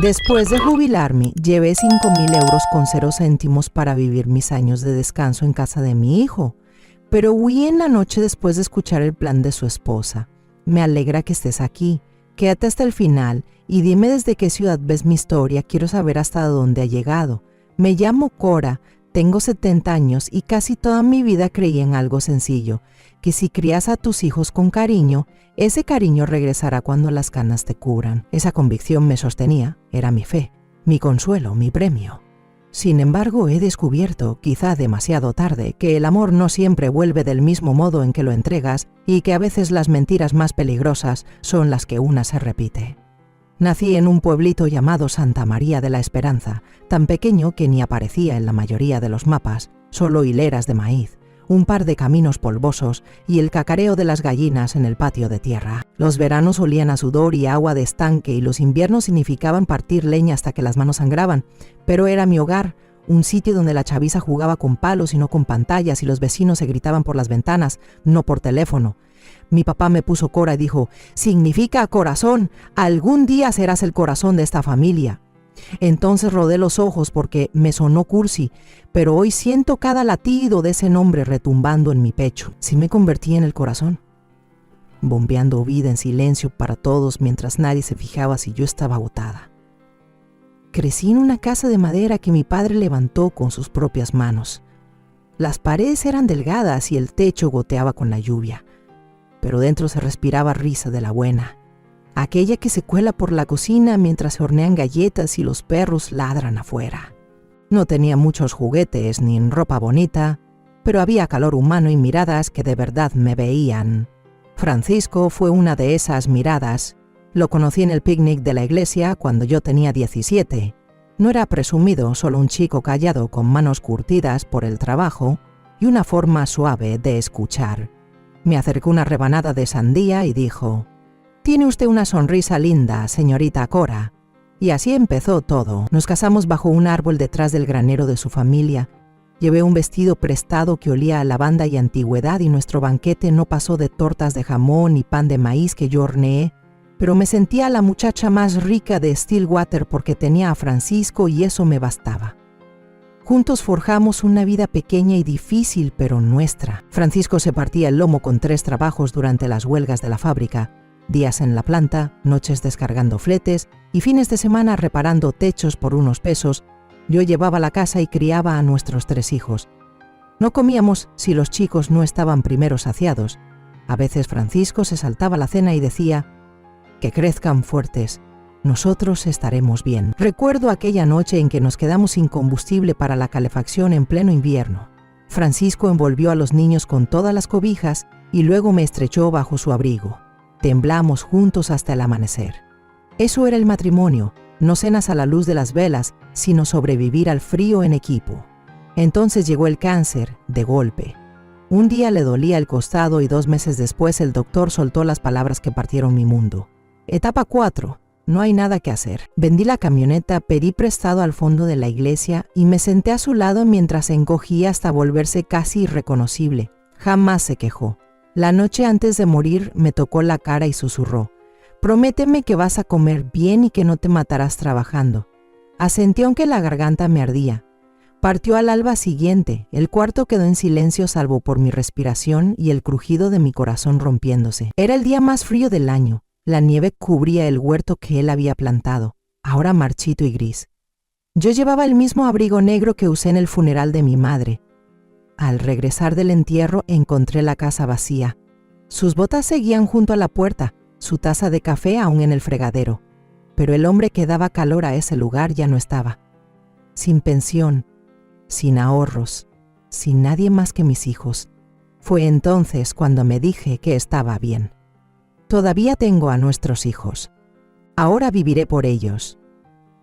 Después de jubilarme, llevé 5.000 euros con 0 céntimos para vivir mis años de descanso en casa de mi hijo. Pero huí en la noche después de escuchar el plan de su esposa. Me alegra que estés aquí. Quédate hasta el final y dime desde qué ciudad ves mi historia. Quiero saber hasta dónde ha llegado. Me llamo Cora, tengo 70 años y casi toda mi vida creí en algo sencillo, que si crías a tus hijos con cariño, ese cariño regresará cuando las canas te cubran. Esa convicción me sostenía, era mi fe, mi consuelo, mi premio. Sin embargo, he descubierto, quizá demasiado tarde, que el amor no siempre vuelve del mismo modo en que lo entregas y que a veces las mentiras más peligrosas son las que una se repite. Nací en un pueblito llamado Santa María de la Esperanza, tan pequeño que ni aparecía en la mayoría de los mapas, solo hileras de maíz, un par de caminos polvosos y el cacareo de las gallinas en el patio de tierra. Los veranos olían a sudor y agua de estanque y los inviernos significaban partir leña hasta que las manos sangraban, pero era mi hogar, un sitio donde la chaviza jugaba con palos y no con pantallas y los vecinos se gritaban por las ventanas, no por teléfono. Mi papá me puso Cora y dijo, significa corazón, algún día serás el corazón de esta familia. Entonces rodé los ojos porque me sonó cursi, pero hoy siento cada latido de ese nombre retumbando en mi pecho. Sí me convertí en el corazón, bombeando vida en silencio para todos mientras nadie se fijaba si yo estaba agotada. Crecí en una casa de madera que mi padre levantó con sus propias manos. Las paredes eran delgadas y el techo goteaba con la lluvia, pero dentro se respiraba risa de la buena, aquella que se cuela por la cocina mientras se hornean galletas y los perros ladran afuera. No tenía muchos juguetes ni ropa bonita, pero había calor humano y miradas que de verdad me veían. Francisco fue una de esas miradas. Lo conocí en el picnic de la iglesia cuando yo tenía 17. No era presumido, solo un chico callado con manos curtidas por el trabajo y una forma suave de escuchar. Me acercó una rebanada de sandía y dijo, «Tiene usted una sonrisa linda, señorita Cora». Y así empezó todo. Nos casamos bajo un árbol detrás del granero de su familia. Llevé un vestido prestado que olía a lavanda y antigüedad y nuestro banquete no pasó de tortas de jamón y pan de maíz que yo horneé, pero me sentía la muchacha más rica de Stillwater porque tenía a Francisco y eso me bastaba. Juntos forjamos una vida pequeña y difícil, pero nuestra. Francisco se partía el lomo con 3 trabajos durante las huelgas de la fábrica, días en la planta, noches descargando fletes y fines de semana reparando techos por unos pesos. Yo llevaba la casa y criaba a nuestros 3 hijos. No comíamos si los chicos no estaban primero saciados. A veces Francisco se saltaba la cena y decía, «Que crezcan fuertes. Nosotros estaremos bien». Recuerdo aquella noche en que nos quedamos sin combustible para la calefacción en pleno invierno. Francisco envolvió a los niños con todas las cobijas y luego me estrechó bajo su abrigo. Temblamos juntos hasta el amanecer. Eso era el matrimonio, no cenas a la luz de las velas, sino sobrevivir al frío en equipo. Entonces llegó el cáncer, de golpe. Un día le dolía el costado y 2 meses después el doctor soltó las palabras que partieron mi mundo. Etapa 4. No hay nada que hacer. Vendí la camioneta, pedí prestado al fondo de la iglesia y me senté a su lado mientras se encogía hasta volverse casi irreconocible. Jamás se quejó. La noche antes de morir me tocó la cara y susurró, «Prométeme que vas a comer bien y que no te matarás trabajando». Asentí aunque la garganta me ardía. Partió al alba siguiente. El cuarto quedó en silencio salvo por mi respiración y el crujido de mi corazón rompiéndose. Era el día más frío del año. La nieve cubría el huerto que él había plantado, ahora marchito y gris. Yo llevaba el mismo abrigo negro que usé en el funeral de mi madre. Al regresar del entierro encontré la casa vacía. Sus botas seguían junto a la puerta, su taza de café aún en el fregadero. Pero el hombre que daba calor a ese lugar ya no estaba. Sin pensión, sin ahorros, sin nadie más que mis hijos. Fue entonces cuando me dije que estaba bien. Todavía tengo a nuestros hijos. Ahora viviré por ellos.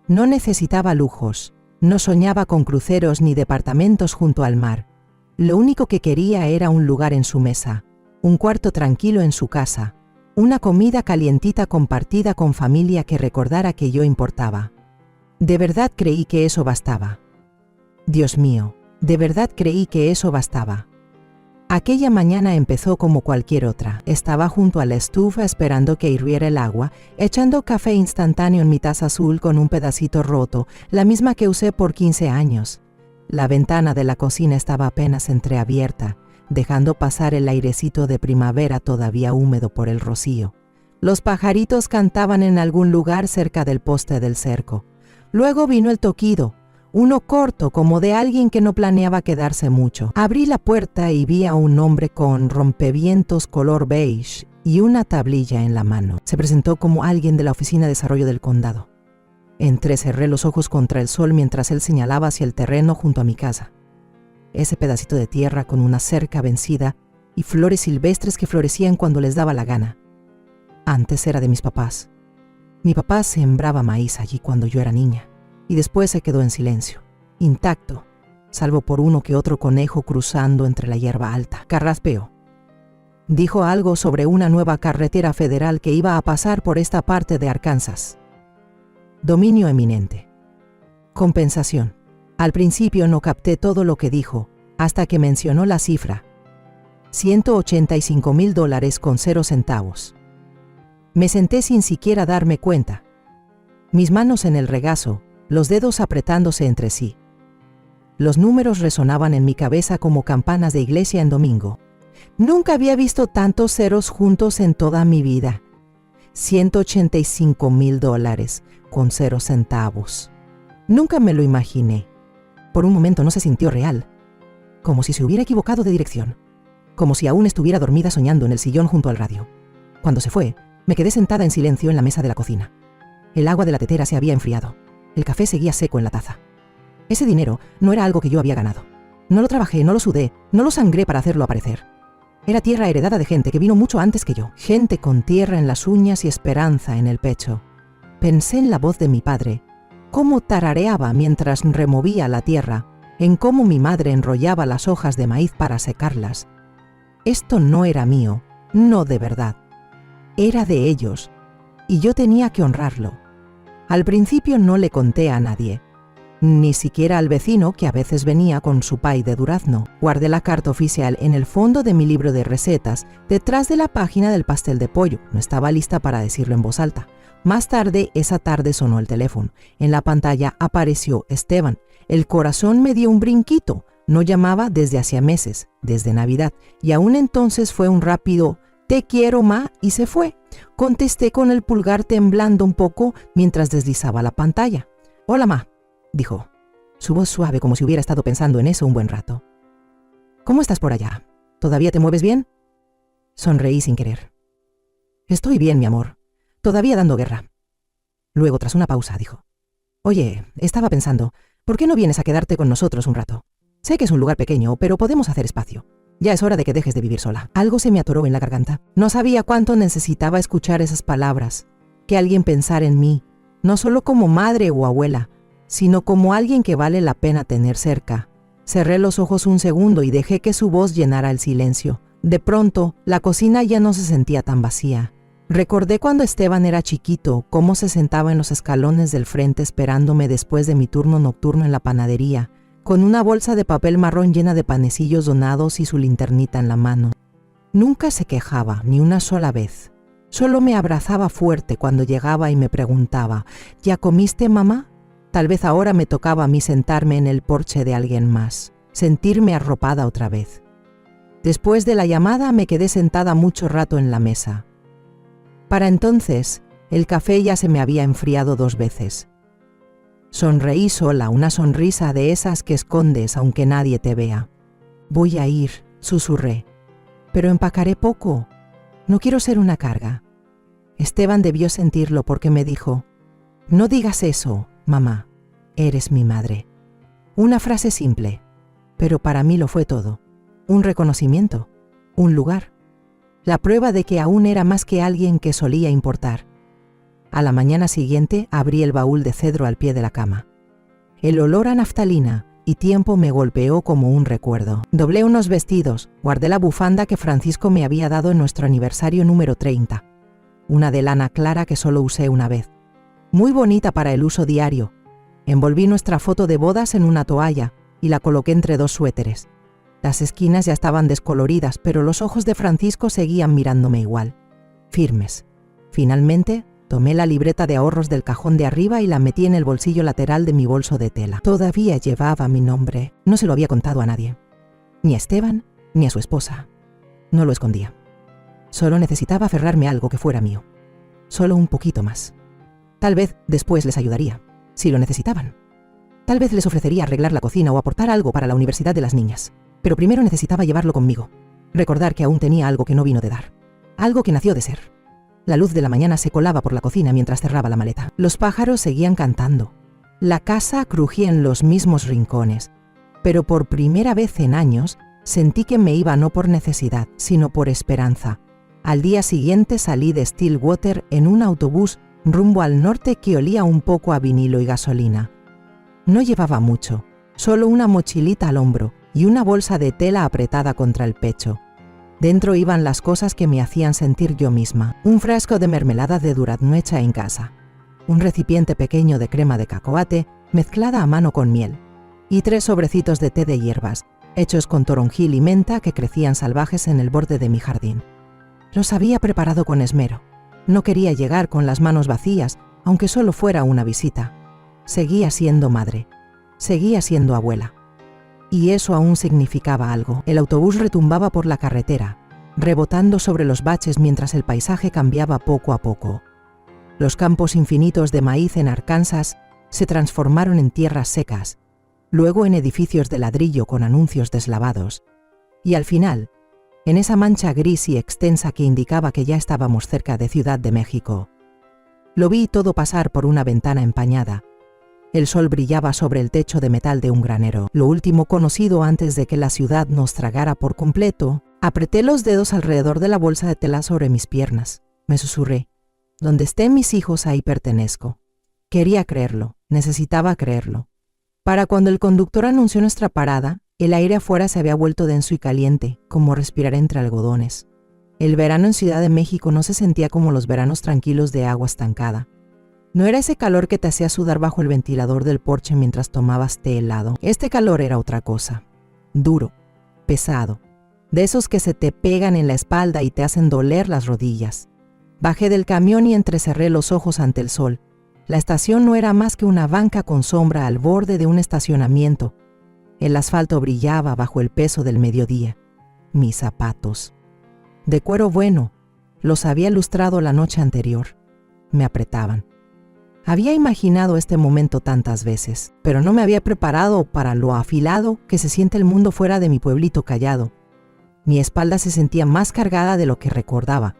No necesitaba lujos, no soñaba con cruceros ni departamentos junto al mar. Lo único que quería era un lugar en su mesa, un cuarto tranquilo en su casa, una comida calientita compartida con familia que recordara que yo importaba. De verdad creí que eso bastaba. Dios mío, de verdad creí que eso bastaba. Aquella mañana empezó como cualquier otra. Estaba junto a la estufa esperando que hirviera el agua, echando café instantáneo en mi taza azul con un pedacito roto, la misma que usé por 15 años. La ventana de la cocina estaba apenas entreabierta, dejando pasar el airecito de primavera todavía húmedo por el rocío. Los pajaritos cantaban en algún lugar cerca del poste del cerco. Luego vino el toquido, uno corto como de alguien que no planeaba quedarse mucho. Abrí la puerta y vi a un hombre con rompevientos color beige y una tablilla en la mano. Se presentó como alguien de la Oficina de Desarrollo del Condado. Entrecerré los ojos contra el sol mientras él señalaba hacia el terreno junto a mi casa. Ese pedacito de tierra con una cerca vencida y flores silvestres que florecían cuando les daba la gana. Antes era de mis papás. Mi papá sembraba maíz allí cuando yo era niña. Y después se quedó en silencio, intacto, salvo por uno que otro conejo cruzando entre la hierba alta. Carraspeó. Dijo algo sobre una nueva carretera federal que iba a pasar por esta parte de Arkansas. Dominio eminente. Compensación. Al principio no capté todo lo que dijo, hasta que mencionó la cifra. $185,000 con 0 centavos. Me senté sin siquiera darme cuenta. Mis manos en el regazo, los dedos apretándose entre sí. Los números resonaban en mi cabeza como campanas de iglesia en domingo. Nunca había visto tantos ceros juntos en toda mi vida. $185,000 con 0 centavos. Nunca me lo imaginé. Por un momento no se sintió real. Como si se hubiera equivocado de dirección. Como si aún estuviera dormida soñando en el sillón junto al radio. Cuando se fue, me quedé sentada en silencio en la mesa de la cocina. El agua de la tetera se había enfriado. El café seguía seco en la taza. Ese dinero no era algo que yo había ganado. No lo trabajé, no lo sudé, no lo sangré para hacerlo aparecer. Era tierra heredada de gente que vino mucho antes que yo. Gente con tierra en las uñas y esperanza en el pecho. Pensé en la voz de mi padre, cómo tarareaba mientras removía la tierra, en cómo mi madre enrollaba las hojas de maíz para secarlas. Esto no era mío, no de verdad. Era de ellos, y yo tenía que honrarlo. Al principio no le conté a nadie, ni siquiera al vecino que a veces venía con su pay de durazno. Guardé la carta oficial en el fondo de mi libro de recetas, detrás de la página del pastel de pollo. No estaba lista para decirlo en voz alta. Más tarde, esa tarde sonó el teléfono. En la pantalla apareció Esteban. El corazón me dio un brinquito. No llamaba desde hacía meses, desde Navidad, y aún entonces fue un rápido «Te quiero, ma», y se fue. Contesté con el pulgar temblando un poco mientras deslizaba la pantalla. «Hola, ma», dijo. Su voz suave como si hubiera estado pensando en eso un buen rato. «¿Cómo estás por allá? ¿Todavía te mueves bien?» Sonreí sin querer. «Estoy bien, mi amor. Todavía dando guerra». Luego, tras una pausa, dijo. «Oye, estaba pensando, ¿por qué no vienes a quedarte con nosotros un rato? Sé que es un lugar pequeño, pero podemos hacer espacio. Ya es hora de que dejes de vivir sola». Algo se me atoró en la garganta. No sabía cuánto necesitaba escuchar esas palabras, que alguien pensara en mí, no solo como madre o abuela, sino como alguien que vale la pena tener cerca. Cerré los ojos un segundo y dejé que su voz llenara el silencio. De pronto, la cocina ya no se sentía tan vacía. Recordé cuando Esteban era chiquito, cómo se sentaba en los escalones del frente esperándome después de mi turno nocturno en la panadería, con una bolsa de papel marrón llena de panecillos donados y su linternita en la mano. Nunca se quejaba, ni una sola vez. Solo me abrazaba fuerte cuando llegaba y me preguntaba, ¿ya comiste, mamá? Tal vez ahora me tocaba a mí sentarme en el porche de alguien más, sentirme arropada otra vez. Después de la llamada me quedé sentada mucho rato en la mesa. Para entonces, el café ya se me había enfriado 2 veces. Sonreí sola, una sonrisa de esas que escondes aunque nadie te vea. «Voy a ir», susurré, «pero empacaré poco. No quiero ser una carga». Esteban debió sentirlo porque me dijo, «No digas eso, mamá, eres mi madre». Una frase simple, pero para mí lo fue todo. Un reconocimiento, un lugar, la prueba de que aún era más que alguien que solía importar. A la mañana siguiente abrí el baúl de cedro al pie de la cama. El olor a naftalina y tiempo me golpeó como un recuerdo. Doblé unos vestidos, guardé la bufanda que Francisco me había dado en nuestro aniversario número 30. Una de lana clara que solo usé una vez. Muy bonita para el uso diario. Envolví nuestra foto de bodas en una toalla y la coloqué entre 2 suéteres. Las esquinas ya estaban descoloridas, pero los ojos de Francisco seguían mirándome igual, firmes. Finalmente, tomé la libreta de ahorros del cajón de arriba y la metí en el bolsillo lateral de mi bolso de tela. Todavía llevaba mi nombre. No se lo había contado a nadie. Ni a Esteban, ni a su esposa. No lo escondía. Solo necesitaba aferrarme a algo que fuera mío. Solo un poquito más. Tal vez después les ayudaría, si lo necesitaban. Tal vez les ofrecería arreglar la cocina o aportar algo para la universidad de las niñas. Pero primero necesitaba llevarlo conmigo. Recordar que aún tenía algo que no vino de dar. Algo que nació de ser. La luz de la mañana se colaba por la cocina mientras cerraba la maleta. Los pájaros seguían cantando. La casa crujía en los mismos rincones. Pero por primera vez en años, sentí que me iba no por necesidad, sino por esperanza. Al día siguiente salí de Stillwater en un autobús rumbo al norte que olía un poco a vinilo y gasolina. No llevaba mucho, solo una mochilita al hombro y una bolsa de tela apretada contra el pecho. Dentro iban las cosas que me hacían sentir yo misma. Un frasco de mermelada de durazno hecha en casa, un recipiente pequeño de crema de cacahuate mezclada a mano con miel, y 3 sobrecitos de té de hierbas, hechos con toronjil y menta que crecían salvajes en el borde de mi jardín. Los había preparado con esmero. No quería llegar con las manos vacías, aunque solo fuera una visita. Seguía siendo madre. Seguía siendo abuela. Y eso aún significaba algo. El autobús retumbaba por la carretera, rebotando sobre los baches mientras el paisaje cambiaba poco a poco. Los campos infinitos de maíz en Arkansas se transformaron en tierras secas, luego en edificios de ladrillo con anuncios deslavados. Y al final, en esa mancha gris y extensa que indicaba que ya estábamos cerca de Ciudad de México. Lo vi todo pasar por una ventana empañada. El sol brillaba sobre el techo de metal de un granero, lo último conocido antes de que la ciudad nos tragara por completo. Apreté los dedos alrededor de la bolsa de tela sobre mis piernas. Me susurré: donde estén mis hijos, ahí pertenezco. Quería creerlo, necesitaba creerlo. Para cuando el conductor anunció nuestra parada, el aire afuera se había vuelto denso y caliente, como respirar entre algodones. El verano en Ciudad de México no se sentía como los veranos tranquilos de agua estancada. No era ese calor que te hacía sudar bajo el ventilador del porche mientras tomabas té helado. Este calor era otra cosa. Duro, pesado, de esos que se te pegan en la espalda y te hacen doler las rodillas. Bajé del camión y entrecerré los ojos ante el sol. La estación no era más que una banca con sombra al borde de un estacionamiento. El asfalto brillaba bajo el peso del mediodía. Mis zapatos, de cuero bueno, los había lustrado la noche anterior. Me apretaban. Había imaginado este momento tantas veces, pero no me había preparado para lo afilado que se siente el mundo fuera de mi pueblito callado. Mi espalda se sentía más cargada de lo que recordaba.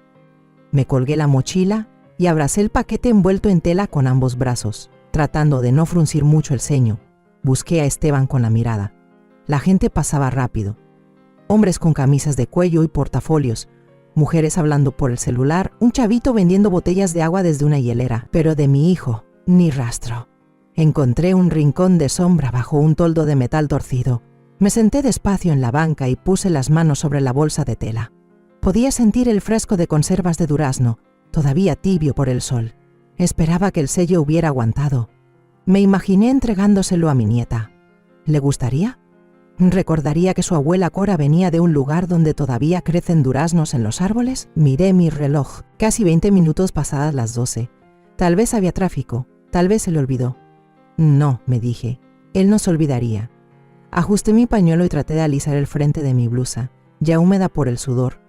Me colgué la mochila y abracé el paquete envuelto en tela con ambos brazos, tratando de no fruncir mucho el ceño. Busqué a Esteban con la mirada. La gente pasaba rápido. Hombres con camisas de cuello y portafolios, mujeres hablando por el celular, un chavito vendiendo botellas de agua desde una hielera. Pero de mi hijo, ni rastro. Encontré un rincón de sombra bajo un toldo de metal torcido. Me senté despacio en la banca y puse las manos sobre la bolsa de tela. Podía sentir el fresco de conservas de durazno, todavía tibio por el sol. Esperaba que el sello hubiera aguantado. Me imaginé entregándoselo a mi nieta. ¿Le gustaría? ¿Recordaría que su abuela Cora venía de un lugar donde todavía crecen duraznos en los árboles? Miré mi reloj, casi 20 minutos pasadas las 12. Tal vez había tráfico, tal vez se le olvidó. No, me dije, él no se olvidaría. Ajusté mi pañuelo y traté de alisar el frente de mi blusa, ya húmeda por el sudor.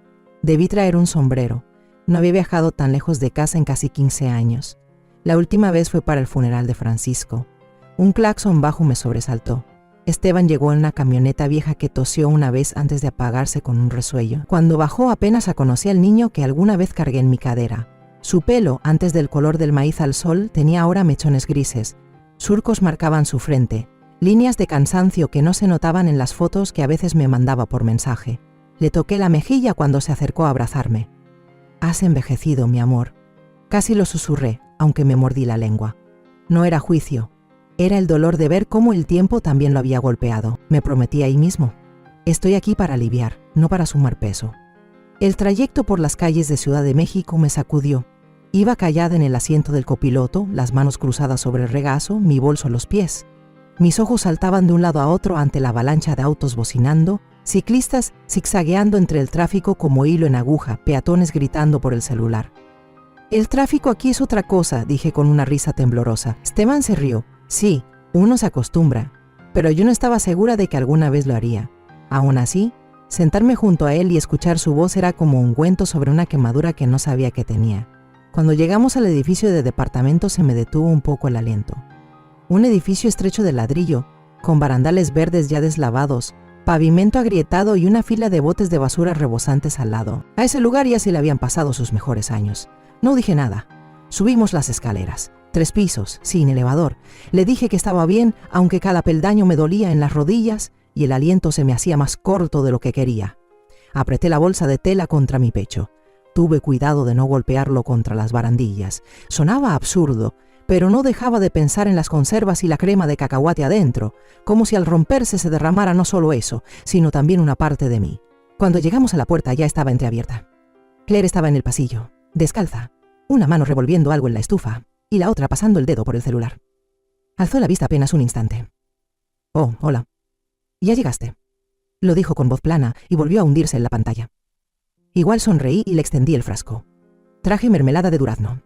Debí traer un sombrero. No había viajado tan lejos de casa en casi 15 años. La última vez fue para el funeral de Francisco. Un claxon bajo me sobresaltó. Esteban llegó en una camioneta vieja que tosió una vez antes de apagarse con un resuello. Cuando bajó apenas reconocí al niño que alguna vez cargué en mi cadera. Su pelo, antes del color del maíz al sol, tenía ahora mechones grises. Surcos marcaban su frente, líneas de cansancio que no se notaban en las fotos que a veces me mandaba por mensaje. Le toqué la mejilla cuando se acercó a abrazarme. «Has envejecido, mi amor». Casi lo susurré, aunque me mordí la lengua. No era juicio. Era el dolor de ver cómo el tiempo también lo había golpeado. Me prometí ahí mismo. Estoy aquí para aliviar, no para sumar peso. El trayecto por las calles de Ciudad de México me sacudió. Iba callada en el asiento del copiloto, las manos cruzadas sobre el regazo, mi bolso a los pies. Mis ojos saltaban de un lado a otro ante la avalancha de autos bocinando, Ciclistas zigzagueando entre el tráfico como hilo en aguja, peatones gritando por el celular. El tráfico aquí es otra cosa, dije con una risa temblorosa. Esteban se rió. Sí, uno se acostumbra, pero yo no estaba segura de que alguna vez lo haría. Aún así, sentarme junto a él y escuchar su voz era como ungüento sobre una quemadura que no sabía que tenía. Cuando llegamos al edificio de departamentos se me detuvo un poco el aliento. Un edificio estrecho de ladrillo, con barandales verdes ya deslavados, pavimento agrietado y una fila de botes de basura rebosantes al lado. A ese lugar ya se le habían pasado sus mejores años. No dije nada. Subimos las escaleras. 3 pisos, sin elevador. Le dije que estaba bien, aunque cada peldaño me dolía en las rodillas y el aliento se me hacía más corto de lo que quería. Apreté la bolsa de tela contra mi pecho. Tuve cuidado de no golpearlo contra las barandillas. Sonaba absurdo, pero no dejaba de pensar en las conservas y la crema de cacahuate adentro, como si al romperse se derramara no solo eso, sino también una parte de mí. Cuando llegamos a la puerta ya estaba entreabierta. Claire estaba en el pasillo, descalza, una mano revolviendo algo en la estufa y la otra pasando el dedo por el celular. Alzó la vista apenas un instante. «Oh, hola. Ya llegaste», lo dijo con voz plana y volvió a hundirse en la pantalla. Igual sonreí y le extendí el frasco. Traje mermelada de durazno.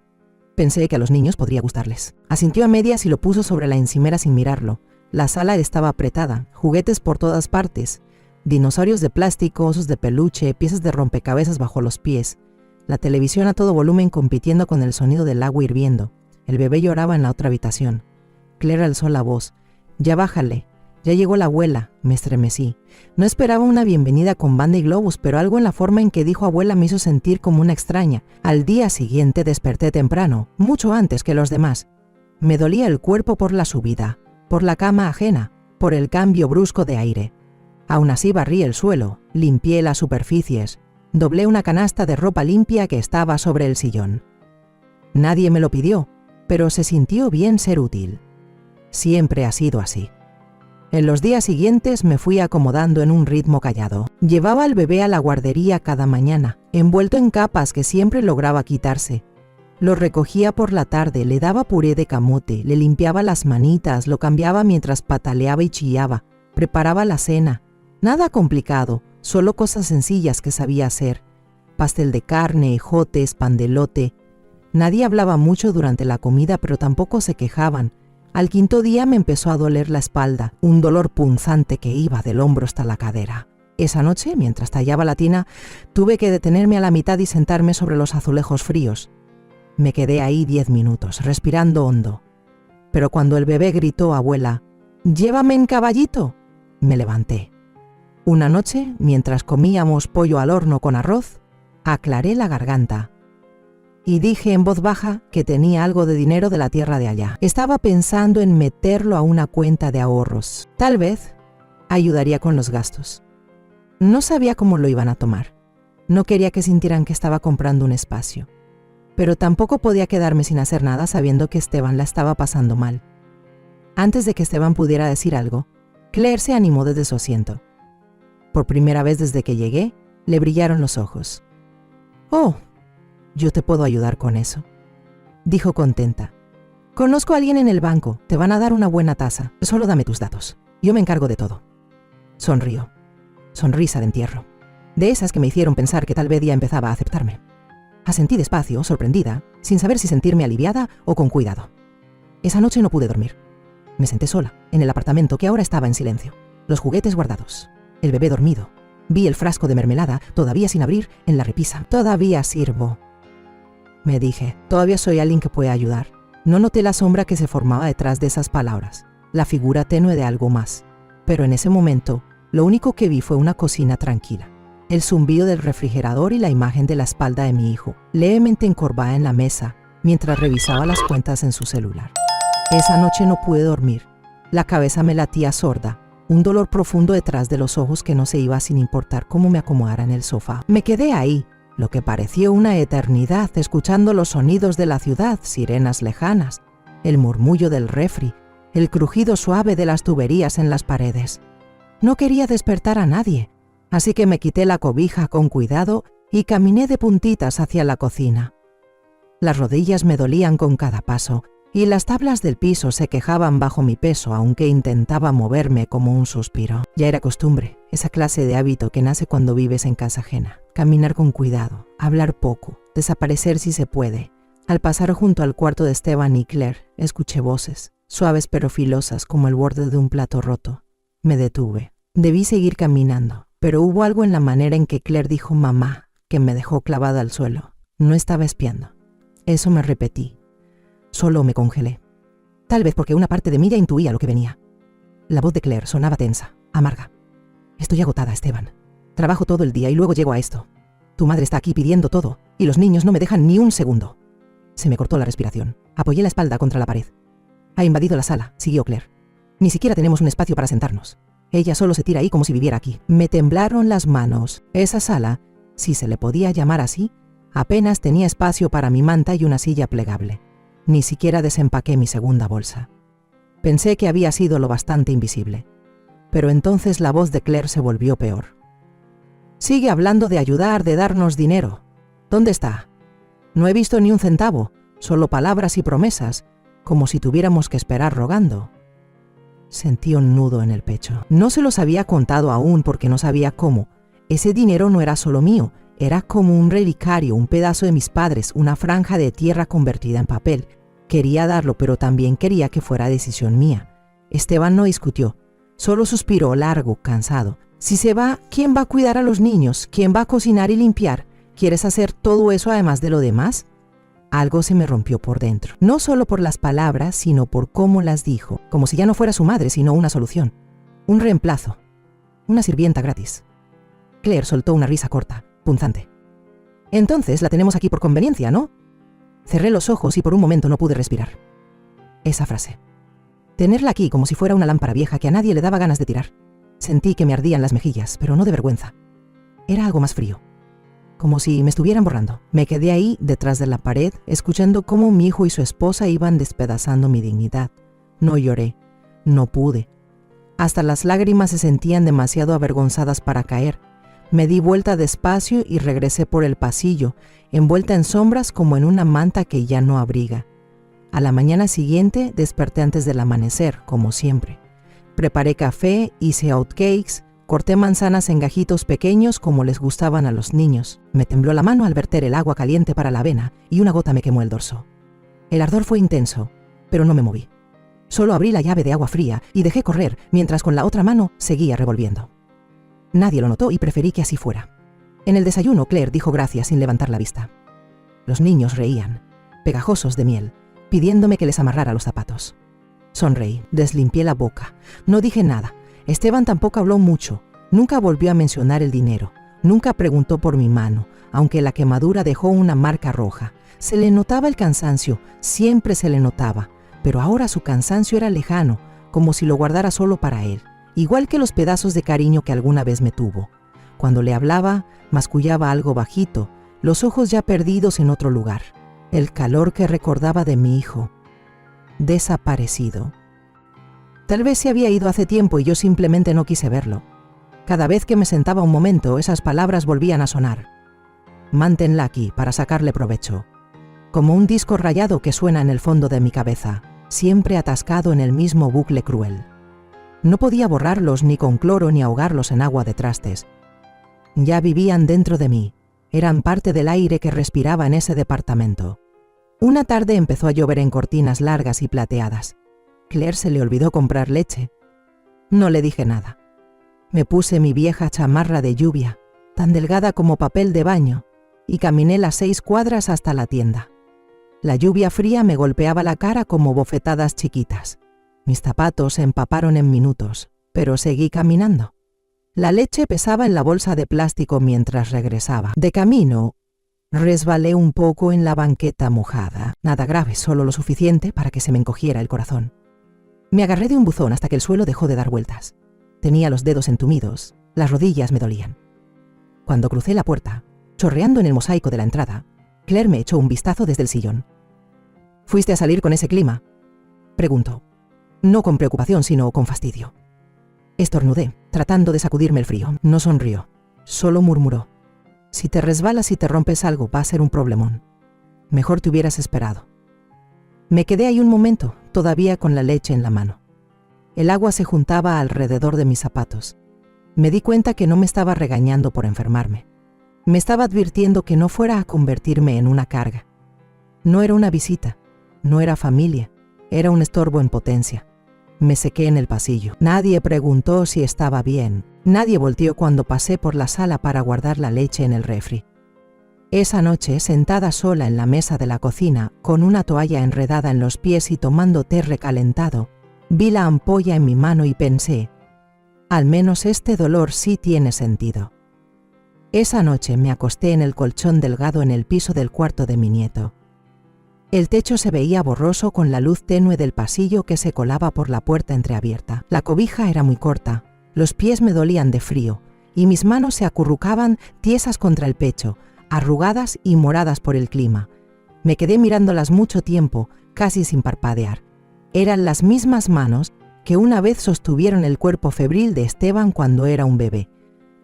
Pensé que a los niños podría gustarles. Asintió a medias y lo puso sobre la encimera sin mirarlo. La sala estaba apretada, juguetes por todas partes, dinosaurios de plástico, osos de peluche, piezas de rompecabezas bajo los pies, la televisión a todo volumen compitiendo con el sonido del agua hirviendo. El bebé lloraba en la otra habitación. Claire alzó la voz. «Ya bájale. Ya llegó la abuela», me estremecí. No esperaba una bienvenida con banda y globos, pero algo en la forma en que dijo abuela me hizo sentir como una extraña. Al día siguiente desperté temprano, mucho antes que los demás. Me dolía el cuerpo por la subida, por la cama ajena, por el cambio brusco de aire. Aún así barrí el suelo, limpié las superficies, doblé una canasta de ropa limpia que estaba sobre el sillón. Nadie me lo pidió, pero se sintió bien ser útil. Siempre ha sido así. En los días siguientes me fui acomodando en un ritmo callado. Llevaba al bebé a la guardería cada mañana, envuelto en capas que siempre lograba quitarse. Lo recogía por la tarde, le daba puré de camote, le limpiaba las manitas, lo cambiaba mientras pataleaba y chillaba, preparaba la cena. Nada complicado, solo cosas sencillas que sabía hacer. Pastel de carne, ejotes, pan de elote. Nadie hablaba mucho durante la comida, pero tampoco se quejaban. Al 5.º día me empezó a doler la espalda, un dolor punzante que iba del hombro hasta la cadera. Esa noche, mientras tallaba la tina, tuve que detenerme a la mitad y sentarme sobre los azulejos fríos. Me quedé ahí 10 minutos, respirando hondo. Pero cuando el bebé gritó «Abuela, llévame en caballito», me levanté. Una noche, mientras comíamos pollo al horno con arroz, aclaré la garganta y dije en voz baja que tenía algo de dinero de la tierra de allá. Estaba pensando en meterlo a una cuenta de ahorros. Tal vez ayudaría con los gastos. No sabía cómo lo iban a tomar. No quería que sintieran que estaba comprando un espacio. Pero tampoco podía quedarme sin hacer nada sabiendo que Esteban la estaba pasando mal. Antes de que Esteban pudiera decir algo, Claire se animó desde su asiento. Por primera vez desde que llegué, le brillaron los ojos. «Oh, yo te puedo ayudar con eso», dijo contenta. «Conozco a alguien en el banco, te van a dar una buena tasa. Solo dame tus datos, yo me encargo de todo». Sonrió. Sonrisa de entierro. De esas que me hicieron pensar que tal vez ya empezaba a aceptarme. Asentí despacio, sorprendida, sin saber si sentirme aliviada o con cuidado. Esa noche no pude dormir. Me senté sola, en el apartamento que ahora estaba en silencio. Los juguetes guardados, el bebé dormido. Vi el frasco de mermelada, todavía sin abrir, en la repisa. «Todavía sirvo», me dije. Todavía soy alguien que puede ayudar. No noté la sombra que se formaba detrás de esas palabras, la figura tenue de algo más. Pero en ese momento, lo único que vi fue una cocina tranquila. El zumbido del refrigerador y la imagen de la espalda de mi hijo, levemente encorvada en la mesa, mientras revisaba las cuentas en su celular. Esa noche no pude dormir. La cabeza me latía sorda, un dolor profundo detrás de los ojos que no se iba sin importar cómo me acomodara en el sofá. Me quedé ahí, lo que pareció una eternidad, escuchando los sonidos de la ciudad, sirenas lejanas, el murmullo del refri, el crujido suave de las tuberías en las paredes. No quería despertar a nadie, así que me quité la cobija con cuidado y caminé de puntitas hacia la cocina. Las rodillas me dolían con cada paso, y las tablas del piso se quejaban bajo mi peso, aunque intentaba moverme como un suspiro. Ya era costumbre, esa clase de hábito que nace cuando vives en casa ajena. Caminar con cuidado, hablar poco, desaparecer si se puede. Al pasar junto al cuarto de Esteban y Claire, escuché voces, suaves pero filosas como el borde de un plato roto. Me detuve. Debí seguir caminando, pero hubo algo en la manera en que Claire dijo mamá que me dejó clavada al suelo. No estaba espiando. Eso me repetí. Solo me congelé. Tal vez porque una parte de mí ya intuía lo que venía. La voz de Claire sonaba tensa, amarga. Estoy agotada, Esteban. Trabajo todo el día y luego llego a esto. Tu madre está aquí pidiendo todo y los niños no me dejan ni un segundo. Se me cortó la respiración. Apoyé la espalda contra la pared. Ha invadido la sala, siguió Claire. Ni siquiera tenemos un espacio para sentarnos. Ella solo se tira ahí como si viviera aquí. Me temblaron las manos. Esa sala, si se le podía llamar así, apenas tenía espacio para mi manta y una silla plegable. Ni siquiera desempaqué mi segunda bolsa. Pensé que había sido lo bastante invisible. Pero entonces la voz de Claire se volvió peor. Sigue hablando de ayudar, de darnos dinero. ¿Dónde está? No he visto ni un centavo, solo palabras y promesas, como si tuviéramos que esperar rogando. Sentí un nudo en el pecho. No se los había contado aún porque no sabía cómo. Ese dinero no era solo mío, era como un relicario, un pedazo de mis padres, una franja de tierra convertida en papel. Quería darlo, pero también quería que fuera decisión mía. Esteban no discutió, solo suspiró largo, cansado. Si se va, ¿quién va a cuidar a los niños? ¿Quién va a cocinar y limpiar? ¿Quieres hacer todo eso además de lo demás? Algo se me rompió por dentro. No solo por las palabras, sino por cómo las dijo. Como si ya no fuera su madre, sino una solución. Un reemplazo. Una sirvienta gratis. Claire soltó una risa corta, punzante. Entonces la tenemos aquí por conveniencia, ¿no? Cerré los ojos y por un momento no pude respirar. Esa frase. Tenerla aquí como si fuera una lámpara vieja que a nadie le daba ganas de tirar. Sentí que me ardían las mejillas, pero no de vergüenza. Era algo más frío. Como si me estuvieran borrando. Me quedé ahí, detrás de la pared, escuchando cómo mi hijo y su esposa iban despedazando mi dignidad. No lloré. No pude. Hasta las lágrimas se sentían demasiado avergonzadas para caer. Me di vuelta despacio y regresé por el pasillo, envuelta en sombras como en una manta que ya no abriga. A la mañana siguiente desperté antes del amanecer, como siempre. Preparé café, hice hotcakes, corté manzanas en gajitos pequeños como les gustaban a los niños. Me tembló la mano al verter el agua caliente para la avena y una gota me quemó el dorso. El ardor fue intenso, pero no me moví. Solo abrí la llave de agua fría y dejé correr mientras con la otra mano seguía revolviendo. Nadie lo notó y preferí que así fuera. En el desayuno, Claire dijo gracias sin levantar la vista. Los niños reían, pegajosos de miel, pidiéndome que les amarrara los zapatos. Sonreí, deslimpié la boca. No dije nada. Esteban tampoco habló mucho. Nunca volvió a mencionar el dinero. Nunca preguntó por mi mano, aunque la quemadura dejó una marca roja. Se le notaba el cansancio, siempre se le notaba, pero ahora su cansancio era lejano, como si lo guardara solo para él, igual que los pedazos de cariño que alguna vez me tuvo. Cuando le hablaba, mascullaba algo bajito, los ojos ya perdidos en otro lugar. El calor que recordaba de mi hijo. Desaparecido. Tal vez se había ido hace tiempo y yo simplemente no quise verlo. Cada vez que me sentaba un momento, esas palabras volvían a sonar. Manténla aquí para sacarle provecho. Como un disco rayado que suena en el fondo de mi cabeza, siempre atascado en el mismo bucle cruel. No podía borrarlos ni con cloro ni ahogarlos en agua de trastes. Ya vivían dentro de mí, eran parte del aire que respiraba en ese departamento. Una tarde empezó a llover en cortinas largas y plateadas. Claire se le olvidó comprar leche. No le dije nada. Me puse mi vieja chamarra de lluvia, tan delgada como papel de baño, y caminé las 6 cuadras hasta la tienda. La lluvia fría me golpeaba la cara como bofetadas chiquitas. Mis zapatos se empaparon en minutos, pero seguí caminando. La leche pesaba en la bolsa de plástico mientras regresaba. De camino, resbalé un poco en la banqueta mojada. Nada grave, solo lo suficiente para que se me encogiera el corazón. Me agarré de un buzón hasta que el suelo dejó de dar vueltas. Tenía los dedos entumidos, las rodillas me dolían. Cuando crucé la puerta, chorreando en el mosaico de la entrada, Claire me echó un vistazo desde el sillón. ¿Fuiste a salir con ese clima?, preguntó. No con preocupación, sino con fastidio. Estornudé, tratando de sacudirme el frío. No sonrió, solo murmuró. Si te resbalas y te rompes algo, va a ser un problemón. Mejor te hubieras esperado. Me quedé ahí un momento, todavía con la leche en la mano. El agua se juntaba alrededor de mis zapatos. Me di cuenta que no me estaba regañando por enfermarme. Me estaba advirtiendo que no fuera a convertirme en una carga. No era una visita, no era familia, era un estorbo en potencia. Me sequé en el pasillo. Nadie preguntó si estaba bien. Nadie volteó cuando pasé por la sala para guardar la leche en el refri. Esa noche, sentada sola en la mesa de la cocina, con una toalla enredada en los pies y tomando té recalentado, vi la ampolla en mi mano y pensé, al menos este dolor sí tiene sentido. Esa noche me acosté en el colchón delgado en el piso del cuarto de mi nieto. El techo se veía borroso con la luz tenue del pasillo que se colaba por la puerta entreabierta. La cobija era muy corta, los pies me dolían de frío y mis manos se acurrucaban tiesas contra el pecho, arrugadas y moradas por el clima. Me quedé mirándolas mucho tiempo, casi sin parpadear. Eran las mismas manos que una vez sostuvieron el cuerpo febril de Esteban cuando era un bebé.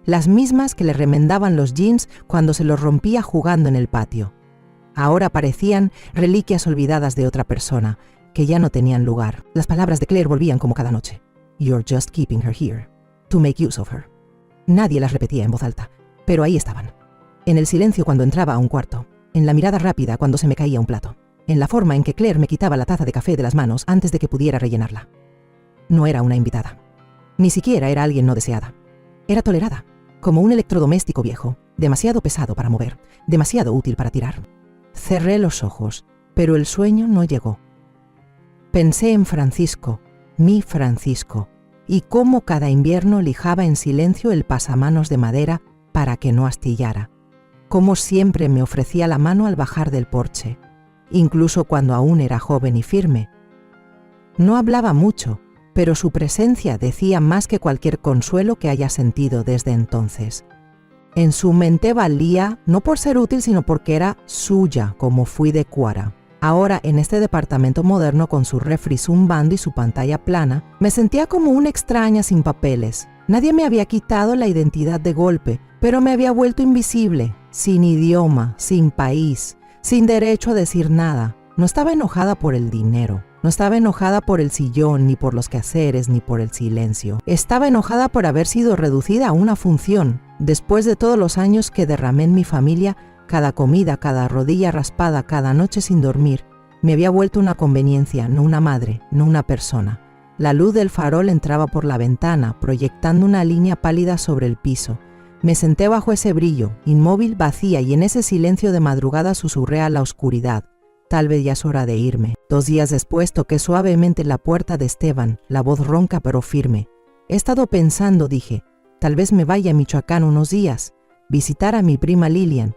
Las mismas que le remendaban los jeans cuando se los rompía jugando en el patio. Ahora parecían reliquias olvidadas de otra persona, que ya no tenían lugar. Las palabras de Claire volvían como cada noche. You're just keeping her here, to make use of her. Nadie las repetía en voz alta, pero ahí estaban. En el silencio cuando entraba a un cuarto, en la mirada rápida cuando se me caía un plato, en la forma en que Claire me quitaba la taza de café de las manos antes de que pudiera rellenarla. No era una invitada. Ni siquiera era alguien no deseada. Era tolerada, como un electrodoméstico viejo, demasiado pesado para mover, demasiado útil para tirar. Cerré los ojos, pero el sueño no llegó. Pensé en Francisco, mi Francisco, y cómo cada invierno lijaba en silencio el pasamanos de madera para que no astillara. Cómo siempre me ofrecía la mano al bajar del porche, incluso cuando aún era joven y firme. No hablaba mucho, pero su presencia decía más que cualquier consuelo que haya sentido desde entonces. En su mente valía, no por ser útil, sino porque era suya, como fui de Cuara. Ahora, en este departamento moderno con su refri zumbando y su pantalla plana, me sentía como una extraña sin papeles. Nadie me había quitado la identidad de golpe, pero me había vuelto invisible, sin idioma, sin país, sin derecho a decir nada. No estaba enojada por el dinero. No estaba enojada por el sillón, ni por los quehaceres, ni por el silencio. Estaba enojada por haber sido reducida a una función, después de todos los años que derramé en mi familia, cada comida, cada rodilla raspada, cada noche sin dormir. Me había vuelto una conveniencia, no una madre, no una persona. La luz del farol entraba por la ventana, proyectando una línea pálida sobre el piso. Me senté bajo ese brillo, inmóvil, vacía, y en ese silencio de madrugada susurré a la oscuridad. Tal vez ya es hora de irme. 2 días después toqué suavemente la puerta de Esteban, la voz ronca pero firme. He estado pensando, dije, tal vez me vaya a Michoacán unos días, visitar a mi prima Lilian.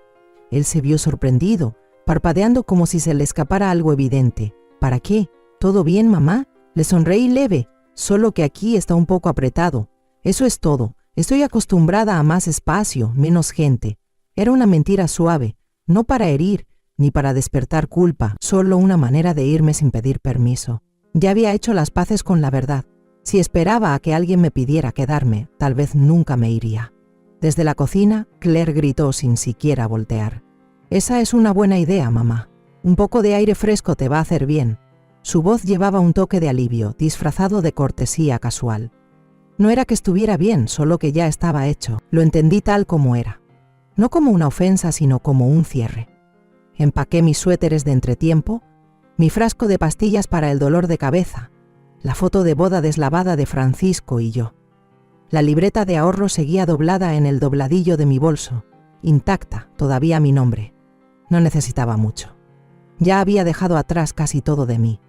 Él se vio sorprendido, parpadeando como si se le escapara algo evidente. ¿Para qué? ¿Todo bien, mamá? Le sonreí leve, solo que aquí está un poco apretado. Eso es todo. Estoy acostumbrada a más espacio, menos gente. Era una mentira suave, no para herir, ni para despertar culpa, solo una manera de irme sin pedir permiso. Ya había hecho las paces con la verdad. Si esperaba a que alguien me pidiera quedarme, tal vez nunca me iría. Desde la cocina, Claire gritó sin siquiera voltear. Esa es una buena idea, mamá. Un poco de aire fresco te va a hacer bien. Su voz llevaba un toque de alivio, disfrazado de cortesía casual. No era que estuviera bien, solo que ya estaba hecho. Lo entendí tal como era. No como una ofensa, sino como un cierre. Empaqué mis suéteres de entretiempo, mi frasco de pastillas para el dolor de cabeza, la foto de boda deslavada de Francisco y yo. La libreta de ahorro seguía doblada en el dobladillo de mi bolso, intacta, todavía mi nombre. No necesitaba mucho. Ya había dejado atrás casi todo de mí.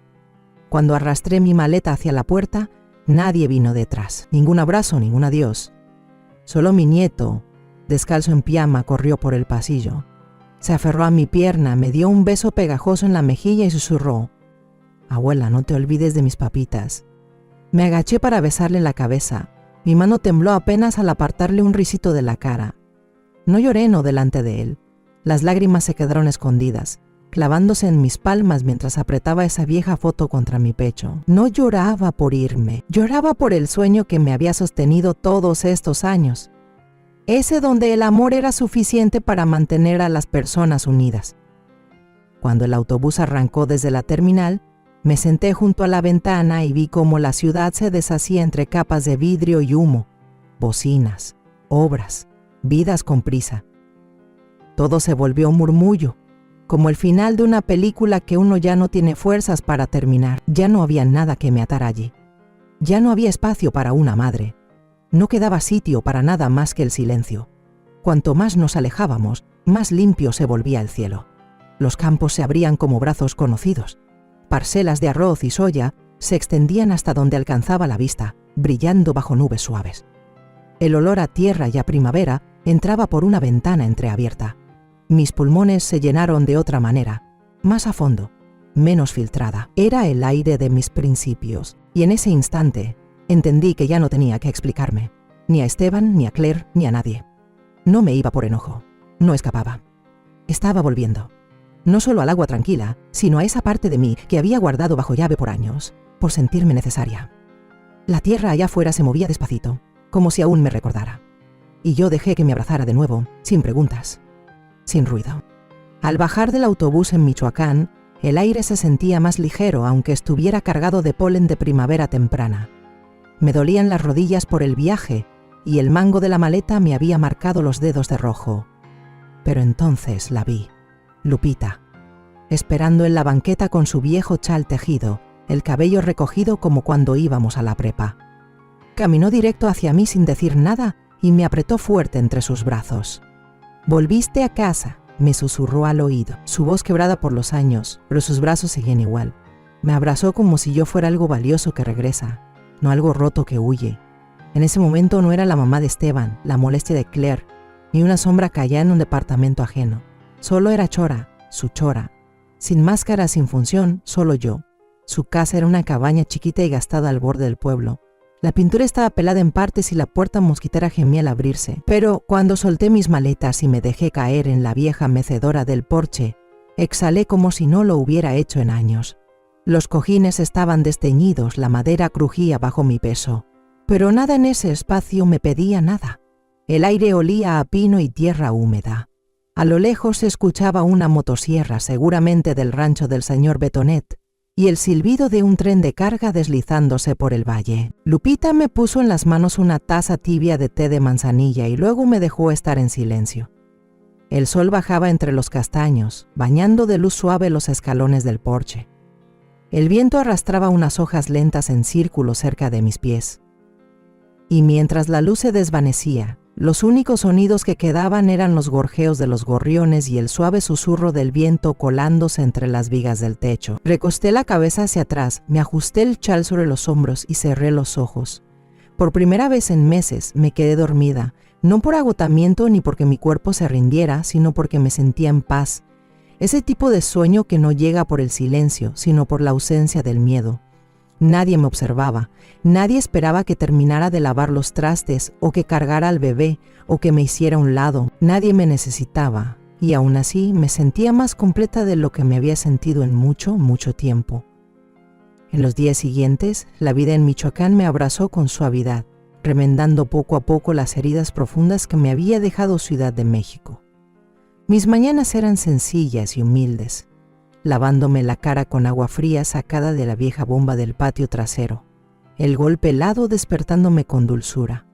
Cuando arrastré mi maleta hacia la puerta, nadie vino detrás. Ningún abrazo, ningún adiós. Solo mi nieto, descalzo en pijama, corrió por el pasillo. Se aferró a mi pierna, me dio un beso pegajoso en la mejilla y susurró: «Abuela, no te olvides de mis papitas». Me agaché para besarle la cabeza. Mi mano tembló apenas al apartarle un risito de la cara. No lloré delante de él. Las lágrimas se quedaron escondidas, clavándose en mis palmas mientras apretaba esa vieja foto contra mi pecho. No lloraba por irme, lloraba por el sueño que me había sostenido todos estos años. Ese donde el amor era suficiente para mantener a las personas unidas. cuando el autobús arrancó desde la terminal, me senté junto a la ventana y vi cómo la ciudad se deshacía entre capas de vidrio y humo, bocinas, obras, vidas con prisa. Todo se volvió un murmullo, como el final de una película que uno ya no tiene fuerzas para terminar. Ya no había nada que me atara allí. Ya no había espacio para una madre. No quedaba sitio para nada más que el silencio. Cuanto más nos alejábamos, más limpio se volvía el cielo. Los campos se abrían como brazos conocidos. Parcelas de arroz y soya se extendían hasta donde alcanzaba la vista, brillando bajo nubes suaves. El olor a tierra y a primavera entraba por una ventana entreabierta. Mis pulmones se llenaron de otra manera, más a fondo, menos filtrada. Era el aire de mis principios, y en ese instante entendí que ya no tenía que explicarme, ni a Esteban, ni a Claire, ni a nadie. No me iba por enojo, no escapaba. Estaba volviendo, no solo al agua tranquila, sino a esa parte de mí que había guardado bajo llave por años, por sentirme necesaria. La tierra allá afuera se movía despacito, como si aún me recordara, y yo dejé que me abrazara de nuevo, sin preguntas, sin ruido. Al bajar del autobús en Michoacán, el aire se sentía más ligero, aunque estuviera cargado de polen de primavera temprana. Me dolían las rodillas por el viaje, y el mango de la maleta me había marcado los dedos de rojo. Pero entonces la vi, Lupita, esperando en la banqueta con su viejo chal tejido, el cabello recogido como cuando íbamos a la prepa. Caminó directo hacia mí sin decir nada y me apretó fuerte entre sus brazos. «Volviste a casa», me susurró al oído, su voz quebrada por los años, pero sus brazos seguían igual. Me abrazó como si yo fuera algo valioso que regresa, no algo roto que huye. En ese momento no era la mamá de Esteban, la molestia de Claire, ni una sombra callada en un departamento ajeno. Solo era Chora, su Chora. Sin máscara, sin función, solo yo. Su casa era una cabaña chiquita y gastada al borde del pueblo. La pintura estaba pelada en partes y la puerta mosquitera gemía al abrirse. Pero cuando solté mis maletas y me dejé caer en la vieja mecedora del porche, exhalé como si no lo hubiera hecho en años. Los cojines estaban desteñidos, la madera crujía bajo mi peso. Pero nada en ese espacio me pedía nada. El aire olía a pino y tierra húmeda. A lo lejos se escuchaba una motosierra, seguramente del rancho del señor Betonet, y el silbido de un tren de carga deslizándose por el valle. Lupita me puso en las manos una taza tibia de té de manzanilla y luego me dejó estar en silencio. El sol bajaba entre los castaños, bañando de luz suave los escalones del porche. El viento arrastraba unas hojas lentas en círculo cerca de mis pies. Y mientras la luz se desvanecía, los únicos sonidos que quedaban eran los gorjeos de los gorriones y el suave susurro del viento colándose entre las vigas del techo. Recosté la cabeza hacia atrás, me ajusté el chal sobre los hombros y cerré los ojos. Por primera vez en meses me quedé dormida, no por agotamiento ni porque mi cuerpo se rindiera, sino porque me sentía en paz. Ese tipo de sueño que no llega por el silencio, sino por la ausencia del miedo. Nadie me observaba, nadie esperaba que terminara de lavar los trastes o que cargara al bebé o que me hiciera a un lado. Nadie me necesitaba y aún así me sentía más completa de lo que me había sentido en mucho, mucho tiempo. En los días siguientes, la vida en Michoacán me abrazó con suavidad, remendando poco a poco las heridas profundas que me había dejado Ciudad de México. Mis mañanas eran sencillas y humildes, lavándome la cara con agua fría sacada de la vieja bomba del patio trasero, el golpe helado despertándome con dulzura.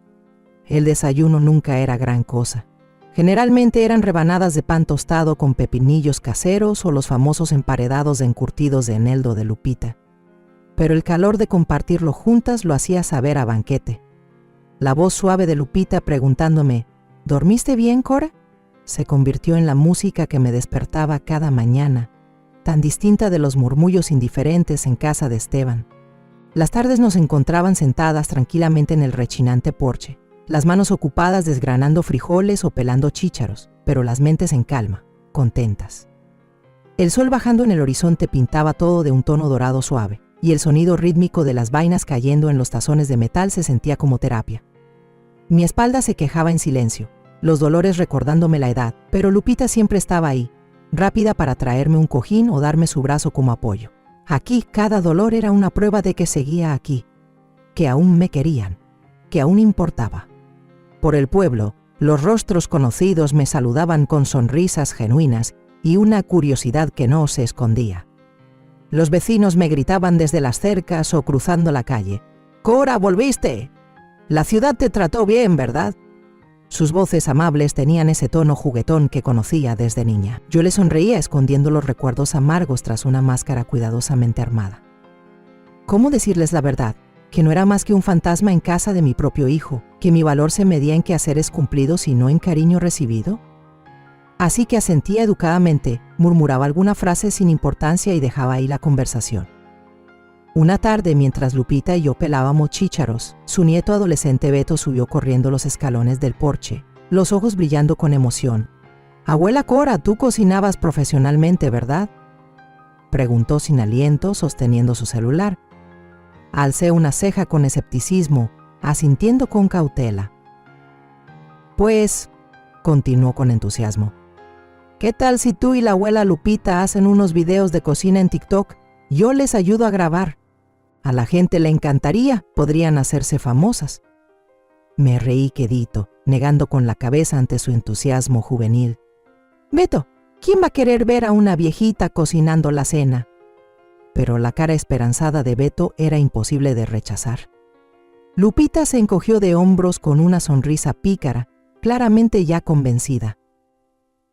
El desayuno nunca era gran cosa. Generalmente eran rebanadas de pan tostado con pepinillos caseros o los famosos emparedados de encurtidos de eneldo de Lupita. Pero el calor de compartirlo juntas lo hacía saber a banquete. La voz suave de Lupita preguntándome, ¿dormiste bien, Cora?, se convirtió en la música que me despertaba cada mañana, tan distinta de los murmullos indiferentes en casa de Esteban. Las tardes nos encontraban sentadas tranquilamente en el rechinante porche, las manos ocupadas desgranando frijoles o pelando chícharos, pero las mentes en calma, contentas. El sol bajando en el horizonte pintaba todo de un tono dorado suave, y el sonido rítmico de las vainas cayendo en los tazones de metal se sentía como terapia. Mi espalda se quejaba en silencio, los dolores recordándome la edad, pero Lupita siempre estaba ahí, rápida para traerme un cojín o darme su brazo como apoyo. Aquí cada dolor era una prueba de que seguía aquí, que aún me querían, que aún importaba. Por el pueblo, los rostros conocidos me saludaban con sonrisas genuinas y una curiosidad que no se escondía. Los vecinos me gritaban desde las cercas o cruzando la calle: «¡Cora, volviste! La ciudad te trató bien, ¿verdad?». Sus voces amables tenían ese tono juguetón que conocía desde niña. Yo le sonreía escondiendo los recuerdos amargos tras una máscara cuidadosamente armada. ¿Cómo decirles la verdad? Que no era más que un fantasma en casa de mi propio hijo, que mi valor se medía en quehaceres cumplidos y no en cariño recibido. Así que asentía educadamente, murmuraba alguna frase sin importancia y dejaba ahí la conversación. Una tarde, mientras Lupita y yo pelábamos chícharos, su nieto adolescente Beto subió corriendo los escalones del porche, los ojos brillando con emoción. «Abuela Cora, tú cocinabas profesionalmente, ¿verdad?», preguntó sin aliento, sosteniendo su celular. Alcé una ceja con escepticismo, asintiendo con cautela. «Pues», continuó con entusiasmo, «¿qué tal si tú y la abuela Lupita hacen unos videos de cocina en TikTok? Yo les ayudo a grabar. A la gente le encantaría, podrían hacerse famosas». Me reí quedito, negando con la cabeza ante su entusiasmo juvenil. «Beto, ¿quién va a querer ver a una viejita cocinando la cena?». Pero la cara esperanzada de Beto era imposible de rechazar. Lupita se encogió de hombros con una sonrisa pícara, claramente ya convencida.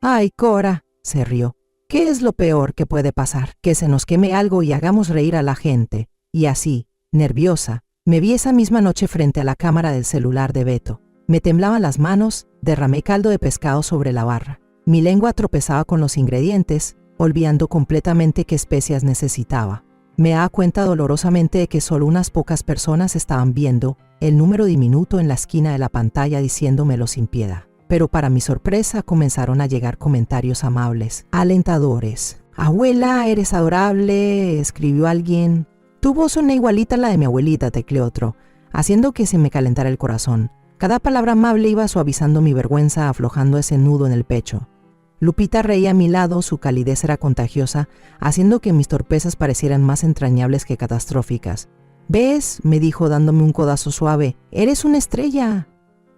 «Ay, Cora», se rió, «¿qué es lo peor que puede pasar? Que se nos queme algo y hagamos reír a la gente». Y así, nerviosa, me vi esa misma noche frente a la cámara del celular de Beto. Me temblaban las manos, derramé caldo de pescado sobre la barra. Mi lengua tropezaba con los ingredientes, olvidando completamente qué especias necesitaba. Me daba cuenta dolorosamente de que solo unas pocas personas estaban viendo el número diminuto en la esquina de la pantalla diciéndomelo sin piedad. Pero para mi sorpresa comenzaron a llegar comentarios amables, alentadores. «Abuela, eres adorable», escribió alguien. «Tu voz suena igualita a la de mi abuelita», tecleó otro, haciendo que se me calentara el corazón. Cada palabra amable iba suavizando mi vergüenza, aflojando ese nudo en el pecho. Lupita reía a mi lado, su calidez era contagiosa, haciendo que mis torpezas parecieran más entrañables que catastróficas. «¿Ves?», me dijo dándome un codazo suave, «eres una estrella».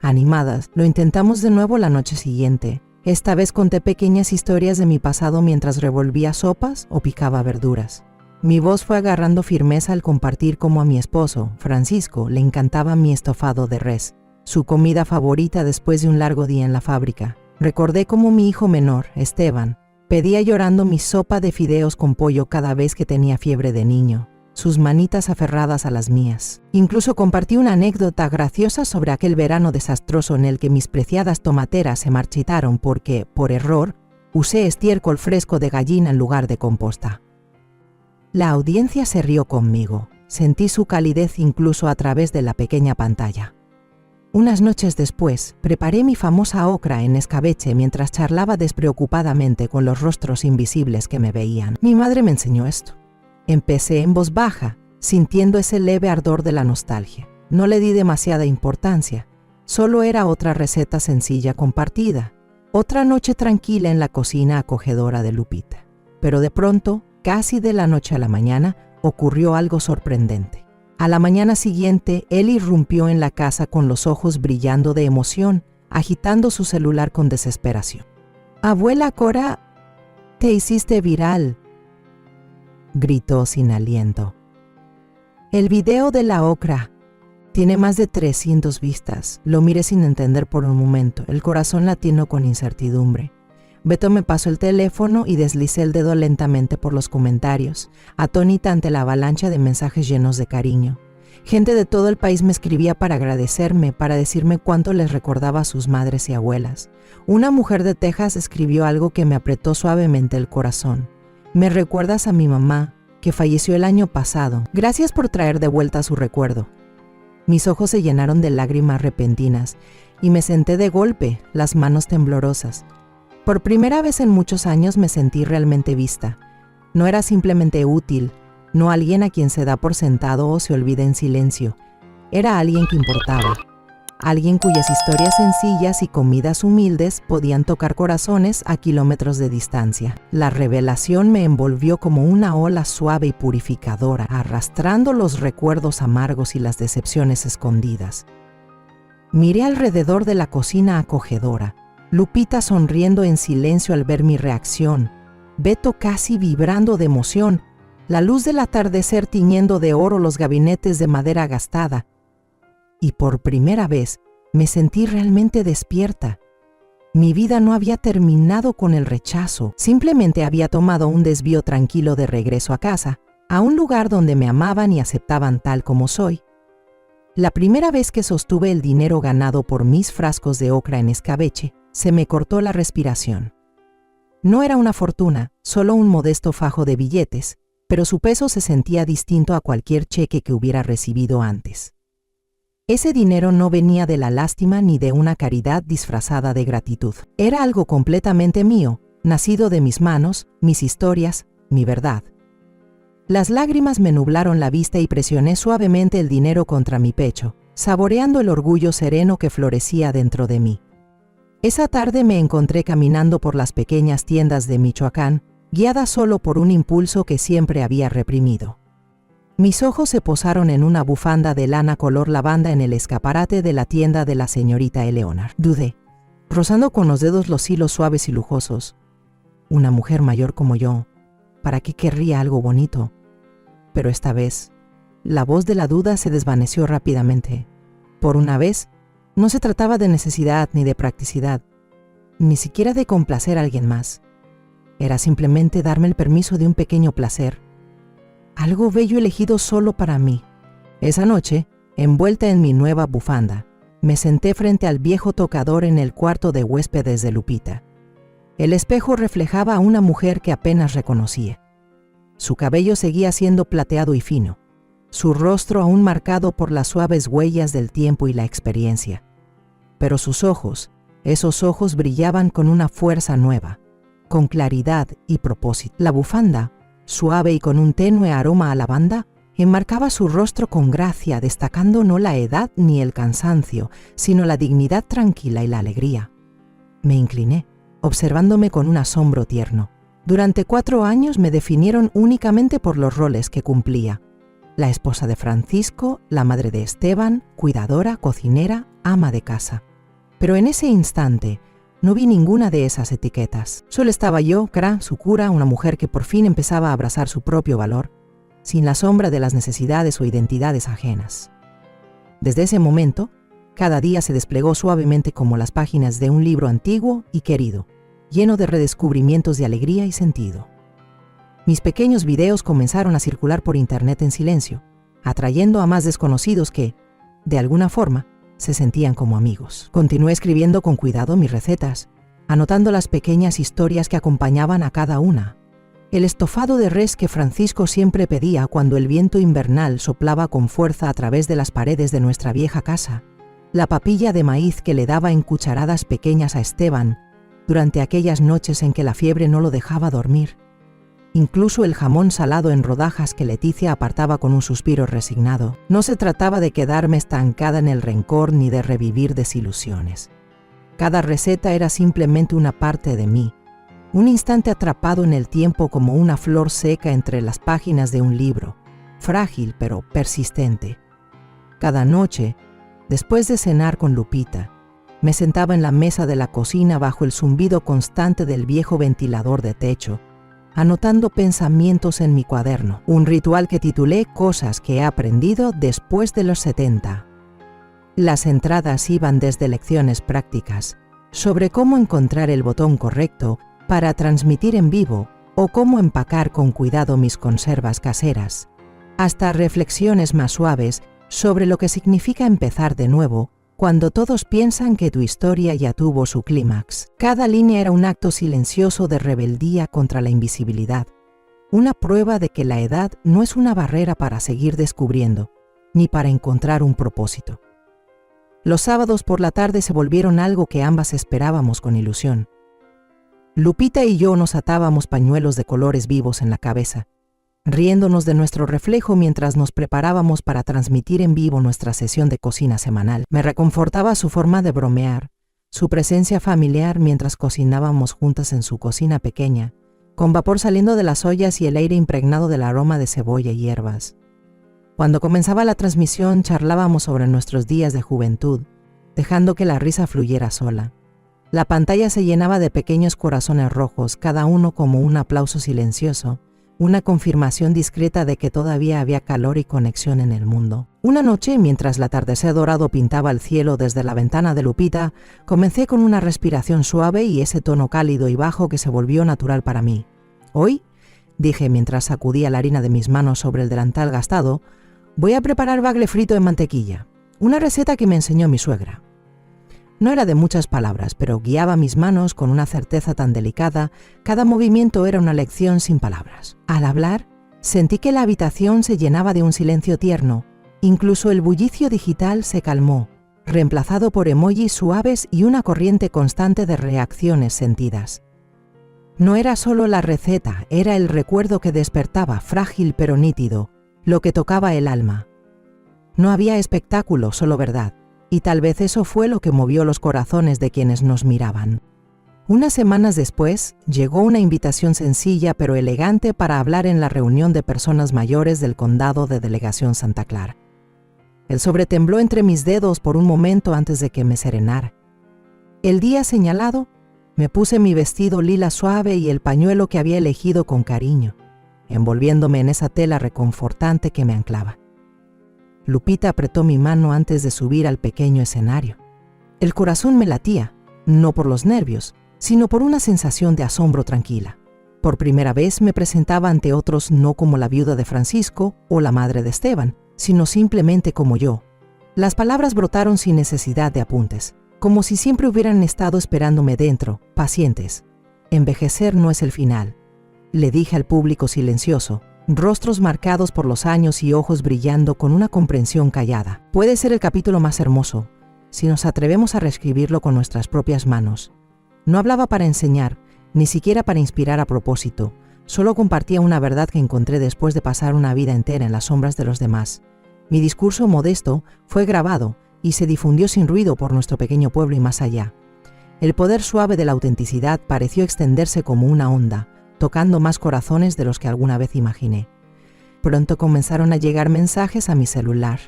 Animadas, lo intentamos de nuevo la noche siguiente. Esta vez conté pequeñas historias de mi pasado mientras revolvía sopas o picaba verduras. Mi voz fue agarrando firmeza al compartir cómo a mi esposo, Francisco, le encantaba mi estofado de res, su comida favorita después de un largo día en la fábrica. Recordé cómo mi hijo menor, Esteban, pedía llorando mi sopa de fideos con pollo cada vez que tenía fiebre de niño, sus manitas aferradas a las mías. Incluso compartí una anécdota graciosa sobre aquel verano desastroso en el que mis preciadas tomateras se marchitaron porque, por error, usé estiércol fresco de gallina en lugar de composta. La audiencia se rió conmigo. Sentí su calidez incluso a través de la pequeña pantalla. Unas noches después, preparé mi famosa ocra en escabeche mientras charlaba despreocupadamente con los rostros invisibles que me veían. Mi madre me enseñó esto. Empecé en voz baja, sintiendo ese leve ardor de la nostalgia. No le di demasiada importancia. Solo era otra receta sencilla compartida. Otra noche tranquila en la cocina acogedora de Lupita. Pero de pronto, casi de la noche a la mañana, ocurrió algo sorprendente. A la mañana siguiente, él irrumpió en la casa con los ojos brillando de emoción, agitando su celular con desesperación. «Abuela Cora, te hiciste viral», gritó sin aliento. «El video de la ocra tiene más de 300 vistas». Lo miré sin entender por un momento, el corazón latiendo con incertidumbre. Beto me pasó el teléfono y deslicé el dedo lentamente por los comentarios, atónita ante la avalancha de mensajes llenos de cariño. Gente de todo el país me escribía para agradecerme, para decirme cuánto les recordaba a sus madres y abuelas. Una mujer de Texas escribió algo que me apretó suavemente el corazón. «Me recuerdas a mi mamá, que falleció el año pasado. Gracias por traer de vuelta su recuerdo». Mis ojos se llenaron de lágrimas repentinas y me senté de golpe, las manos temblorosas. Por primera vez en muchos años me sentí realmente vista. No era simplemente útil, no alguien a quien se da por sentado o se olvida en silencio. Era alguien que importaba. Alguien cuyas historias sencillas y comidas humildes podían tocar corazones a kilómetros de distancia. La revelación me envolvió como una ola suave y purificadora, arrastrando los recuerdos amargos y las decepciones escondidas. Miré alrededor de la cocina acogedora. Lupita sonriendo en silencio al ver mi reacción, Beto casi vibrando de emoción, la luz del atardecer tiñendo de oro los gabinetes de madera gastada. Y por primera vez me sentí realmente despierta. Mi vida no había terminado con el rechazo, simplemente había tomado un desvío tranquilo de regreso a casa, a un lugar donde me amaban y aceptaban tal como soy. La primera vez que sostuve el dinero ganado por mis frascos de ocra en escabeche, se me cortó la respiración. No era una fortuna, solo un modesto fajo de billetes, pero su peso se sentía distinto a cualquier cheque que hubiera recibido antes. Ese dinero no venía de la lástima ni de una caridad disfrazada de gratitud. Era algo completamente mío, nacido de mis manos, mis historias, mi verdad. Las lágrimas me nublaron la vista y presioné suavemente el dinero contra mi pecho, saboreando el orgullo sereno que florecía dentro de mí. Esa tarde me encontré caminando por las pequeñas tiendas de Michoacán, guiada solo por un impulso que siempre había reprimido. Mis ojos se posaron en una bufanda de lana color lavanda en el escaparate de la tienda de la señorita Eleonor. Dudé, rozando con los dedos los hilos suaves y lujosos. Una mujer mayor como yo, ¿para qué querría algo bonito? Pero esta vez, la voz de la duda se desvaneció rápidamente. Por una vez, no se trataba de necesidad ni de practicidad, ni siquiera de complacer a alguien más. Era simplemente darme el permiso de un pequeño placer. Algo bello elegido solo para mí. Esa noche, envuelta en mi nueva bufanda, me senté frente al viejo tocador en el cuarto de huéspedes de Lupita. El espejo reflejaba a una mujer que apenas reconocía. Su cabello seguía siendo plateado y fino, su rostro aún marcado por las suaves huellas del tiempo y la experiencia. Pero sus ojos, esos ojos brillaban con una fuerza nueva, con claridad y propósito. La bufanda, suave y con un tenue aroma a lavanda, enmarcaba su rostro con gracia, destacando no la edad ni el cansancio, sino la dignidad tranquila y la alegría. Me incliné, observándome con un asombro tierno. Durante 4 años me definieron únicamente por los roles que cumplía. La esposa de Francisco, la madre de Esteban, cuidadora, cocinera, ama de casa. Pero en ese instante, no vi ninguna de esas etiquetas. Solo estaba yo, Kra, su cura, una mujer que por fin empezaba a abrazar su propio valor, sin la sombra de las necesidades o identidades ajenas. Desde ese momento, cada día se desplegó suavemente como las páginas de un libro antiguo y querido, lleno de redescubrimientos de alegría y sentido. Mis pequeños videos comenzaron a circular por internet en silencio, atrayendo a más desconocidos que, de alguna forma, se sentían como amigos. Continué escribiendo con cuidado mis recetas, anotando las pequeñas historias que acompañaban a cada una. El estofado de res que Francisco siempre pedía cuando el viento invernal soplaba con fuerza a través de las paredes de nuestra vieja casa. La papilla de maíz que le daba en cucharadas pequeñas a Esteban durante aquellas noches en que la fiebre no lo dejaba dormir. Incluso el jamón salado en rodajas que Leticia apartaba con un suspiro resignado. No se trataba de quedarme estancada en el rencor ni de revivir desilusiones. Cada receta era simplemente una parte de mí, un instante atrapado en el tiempo como una flor seca entre las páginas de un libro, frágil pero persistente. Cada noche, después de cenar con Lupita, me sentaba en la mesa de la cocina bajo el zumbido constante del viejo ventilador de techo, anotando pensamientos en mi cuaderno, un ritual que titulé Cosas que he aprendido después de los 70. Las entradas iban desde lecciones prácticas sobre cómo encontrar el botón correcto para transmitir en vivo o cómo empacar con cuidado mis conservas caseras, hasta reflexiones más suaves sobre lo que significa empezar de nuevo cuando todos piensan que tu historia ya tuvo su clímax. Cada línea era un acto silencioso de rebeldía contra la invisibilidad, una prueba de que la edad no es una barrera para seguir descubriendo, ni para encontrar un propósito. Los sábados por la tarde se volvieron algo que ambas esperábamos con ilusión. Lupita y yo nos atábamos pañuelos de colores vivos en la cabeza, riéndonos de nuestro reflejo mientras nos preparábamos para transmitir en vivo nuestra sesión de cocina semanal. Me reconfortaba su forma de bromear, su presencia familiar mientras cocinábamos juntas en su cocina pequeña, con vapor saliendo de las ollas y el aire impregnado del aroma de cebolla y hierbas. Cuando comenzaba la transmisión charlábamos sobre nuestros días de juventud, dejando que la risa fluyera sola. La pantalla se llenaba de pequeños corazones rojos, cada uno como un aplauso silencioso, una confirmación discreta de que todavía había calor y conexión en el mundo. Una noche, mientras el atardecer dorado pintaba el cielo desde la ventana de Lupita, comencé con una respiración suave y ese tono cálido y bajo que se volvió natural para mí. «Hoy», dije mientras sacudía la harina de mis manos sobre el delantal gastado, «voy a preparar bagle frito en mantequilla, una receta que me enseñó mi suegra». No era de muchas palabras, pero guiaba mis manos con una certeza tan delicada, cada movimiento era una lección sin palabras. Al hablar, sentí que la habitación se llenaba de un silencio tierno, incluso el bullicio digital se calmó, reemplazado por emojis suaves y una corriente constante de reacciones sentidas. No era solo la receta, era el recuerdo que despertaba, frágil pero nítido, lo que tocaba el alma. No había espectáculo, solo verdad. Y tal vez eso fue lo que movió los corazones de quienes nos miraban. Unas semanas después, llegó una invitación sencilla pero elegante para hablar en la reunión de personas mayores del condado de Delegación Santa Clara. El sobre tembló entre mis dedos por un momento antes de que me serenara. El día señalado, me puse mi vestido lila suave y el pañuelo que había elegido con cariño, envolviéndome en esa tela reconfortante que me anclaba. Lupita apretó mi mano antes de subir al pequeño escenario. El corazón me latía, no por los nervios, sino por una sensación de asombro tranquila. Por primera vez me presentaba ante otros no como la viuda de Francisco o la madre de Esteban, sino simplemente como yo. Las palabras brotaron sin necesidad de apuntes, como si siempre hubieran estado esperándome dentro, pacientes. Envejecer no es el final, le dije al público silencioso, rostros marcados por los años y ojos brillando con una comprensión callada. Puede ser el capítulo más hermoso, si nos atrevemos a reescribirlo con nuestras propias manos. No hablaba para enseñar, ni siquiera para inspirar a propósito, solo compartía una verdad que encontré después de pasar una vida entera en las sombras de los demás. Mi discurso modesto fue grabado y se difundió sin ruido por nuestro pequeño pueblo y más allá. El poder suave de la autenticidad pareció extenderse como una onda, tocando más corazones de los que alguna vez imaginé. Pronto comenzaron a llegar mensajes a mi celular,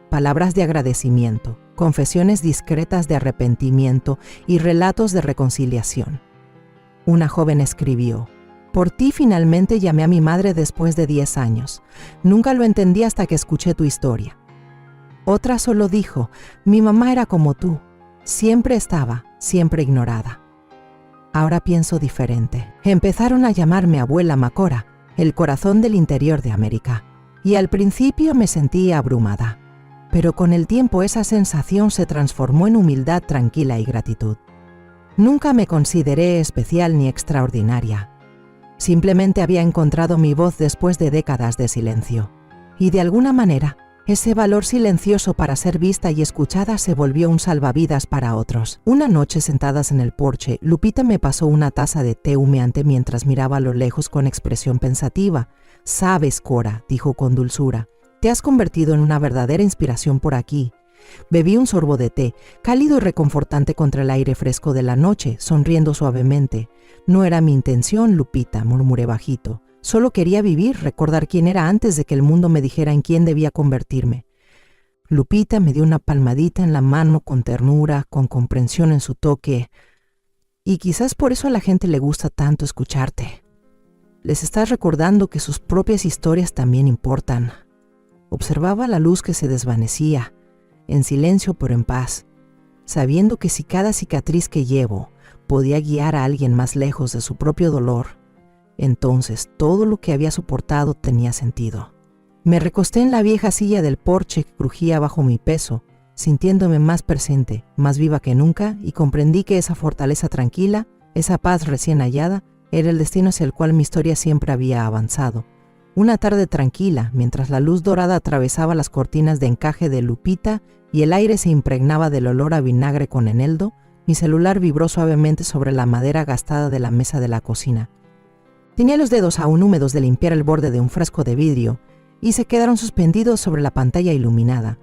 palabras de agradecimiento, confesiones discretas de arrepentimiento y relatos de reconciliación. Una joven escribió: «Por ti finalmente llamé a mi madre después de 10 años. Nunca lo entendí hasta que escuché tu historia». Otra solo dijo: «Mi mamá era como tú, siempre estaba, siempre ignorada». Ahora pienso diferente. Empezaron a llamarme abuela Macora, el corazón del interior de América, y al principio me sentí abrumada, pero con el tiempo esa sensación se transformó en humildad tranquila y gratitud. Nunca me consideré especial ni extraordinaria. Simplemente había encontrado mi voz después de décadas de silencio, y de alguna manera, ese valor silencioso para ser vista y escuchada se volvió un salvavidas para otros. Una noche, sentadas en el porche, Lupita me pasó una taza de té humeante mientras miraba a lo lejos con expresión pensativa. «Sabes, Cora», dijo con dulzura, «te has convertido en una verdadera inspiración por aquí». Bebí un sorbo de té, cálido y reconfortante contra el aire fresco de la noche, sonriendo suavemente. «No era mi intención, Lupita», murmuré bajito. Solo quería vivir, recordar quién era antes de que el mundo me dijera en quién debía convertirme. Lupita me dio una palmadita en la mano con ternura, con comprensión en su toque. Y quizás por eso a la gente le gusta tanto escucharte. Les estás recordando que sus propias historias también importan. Observaba la luz que se desvanecía, en silencio pero en paz, sabiendo que si cada cicatriz que llevo podía guiar a alguien más lejos de su propio dolor, entonces todo lo que había soportado tenía sentido. Me recosté en la vieja silla del porche que crujía bajo mi peso, sintiéndome más presente, más viva que nunca, y comprendí que esa fortaleza tranquila, esa paz recién hallada, era el destino hacia el cual mi historia siempre había avanzado. Una tarde tranquila, mientras la luz dorada atravesaba las cortinas de encaje de Lupita y el aire se impregnaba del olor a vinagre con eneldo, mi celular vibró suavemente sobre la madera gastada de la mesa de la cocina. Tenía los dedos aún húmedos de limpiar el borde de un frasco de vidrio y se quedaron suspendidos sobre la pantalla iluminada.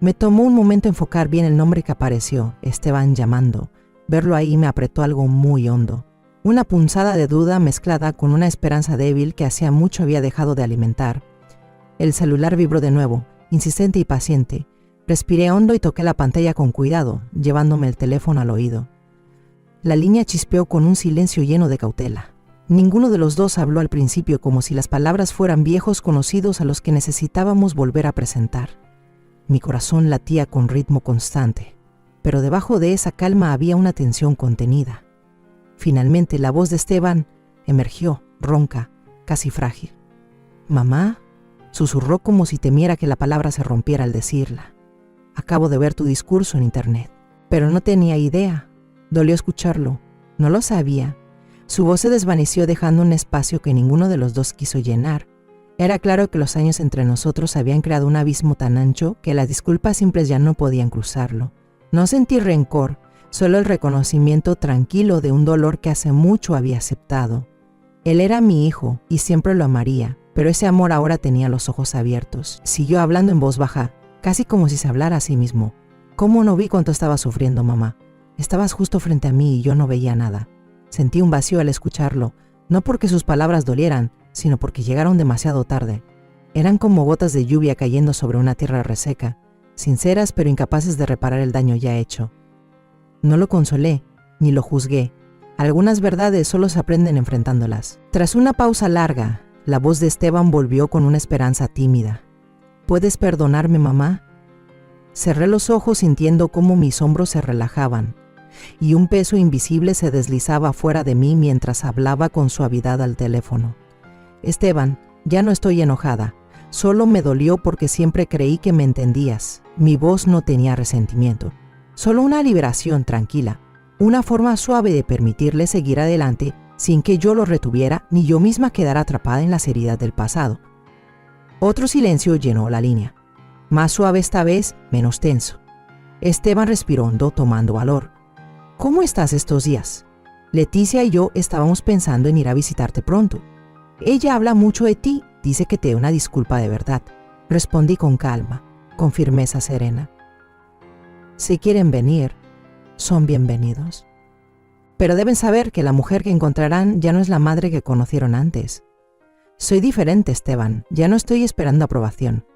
Me tomó un momento enfocar bien el nombre que apareció, Esteban llamando. Verlo ahí me apretó algo muy hondo. Una punzada de duda mezclada con una esperanza débil que hacía mucho había dejado de alimentar. El celular vibró de nuevo, insistente y paciente. Respiré hondo y toqué la pantalla con cuidado, llevándome el teléfono al oído. La línea chispeó con un silencio lleno de cautela. Ninguno de los dos habló al principio, como si las palabras fueran viejos conocidos a los que necesitábamos volver a presentar. Mi corazón latía con ritmo constante, pero debajo de esa calma había una tensión contenida. Finalmente la voz de Esteban emergió, ronca, casi frágil. «Mamá», susurró como si temiera que la palabra se rompiera al decirla. «Acabo de ver tu discurso en internet». Pero no tenía idea. Dolió escucharlo. No lo sabía. Su voz se desvaneció dejando un espacio que ninguno de los dos quiso llenar. Era claro que los años entre nosotros habían creado un abismo tan ancho que las disculpas simples ya no podían cruzarlo. No sentí rencor, solo el reconocimiento tranquilo de un dolor que hace mucho había aceptado. Él era mi hijo y siempre lo amaría, pero ese amor ahora tenía los ojos abiertos. Siguió hablando en voz baja, casi como si se hablara a sí mismo. «¿Cómo no vi cuánto estaba sufriendo, mamá? Estabas justo frente a mí y yo no veía nada». Sentí un vacío al escucharlo, no porque sus palabras dolieran, sino porque llegaron demasiado tarde. Eran como gotas de lluvia cayendo sobre una tierra reseca, sinceras pero incapaces de reparar el daño ya hecho. No lo consolé, ni lo juzgué. Algunas verdades solo se aprenden enfrentándolas. Tras una pausa larga, la voz de Esteban volvió con una esperanza tímida. «¿Puedes perdonarme, mamá?». Cerré los ojos sintiendo cómo mis hombros se relajaban, y un peso invisible se deslizaba fuera de mí mientras hablaba con suavidad al teléfono. «Esteban, ya no estoy enojada. Solo me dolió porque siempre creí que me entendías». Mi voz no tenía resentimiento. Solo una liberación tranquila. Una forma suave de permitirle seguir adelante sin que yo lo retuviera ni yo misma quedara atrapada en las heridas del pasado. Otro silencio llenó la línea. Más suave esta vez, menos tenso. Esteban respiró hondo, tomando valor. «¿Cómo estás estos días? Leticia y yo estábamos pensando en ir a visitarte pronto. Ella habla mucho de ti, dice que te dé una disculpa de verdad». Respondí con calma, con firmeza serena. «Si quieren venir, son bienvenidos. Pero deben saber que la mujer que encontrarán ya no es la madre que conocieron antes. Soy diferente, Esteban, ya no estoy esperando aprobación».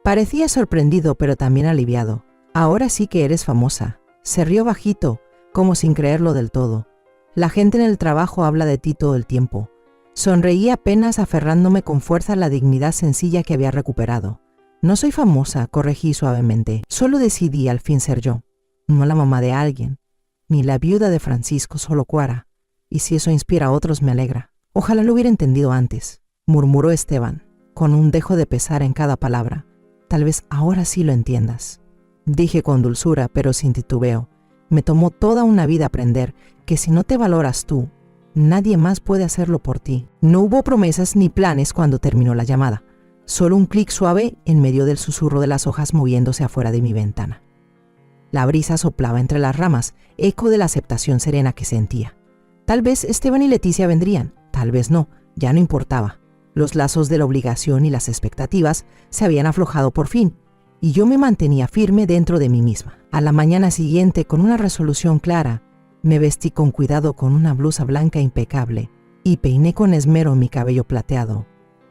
Parecía sorprendido, pero también aliviado. «Ahora sí que eres famosa». Se rió bajito, como sin creerlo del todo. «La gente en el trabajo habla de ti todo el tiempo». Sonreí apenas aferrándome con fuerza a la dignidad sencilla que había recuperado. «No soy famosa», corregí suavemente. «Solo decidí al fin ser yo. No la mamá de alguien, ni la viuda de Francisco Solocuara. Y si eso inspira a otros me alegra. Ojalá lo hubiera entendido antes», murmuró Esteban, con un dejo de pesar en cada palabra. «Tal vez ahora sí lo entiendas». Dije con dulzura, pero sin titubeo. Me tomó toda una vida aprender que si no te valoras tú, nadie más puede hacerlo por ti. No hubo promesas ni planes cuando terminó la llamada. Solo un clic suave en medio del susurro de las hojas moviéndose afuera de mi ventana. La brisa soplaba entre las ramas, eco de la aceptación serena que sentía. Tal vez Esteban y Leticia vendrían, tal vez no, ya no importaba. Los lazos de la obligación y las expectativas se habían aflojado por fin, y yo me mantenía firme dentro de mí misma. A la mañana siguiente, con una resolución clara, me vestí con cuidado con una blusa blanca impecable y peiné con esmero mi cabello plateado.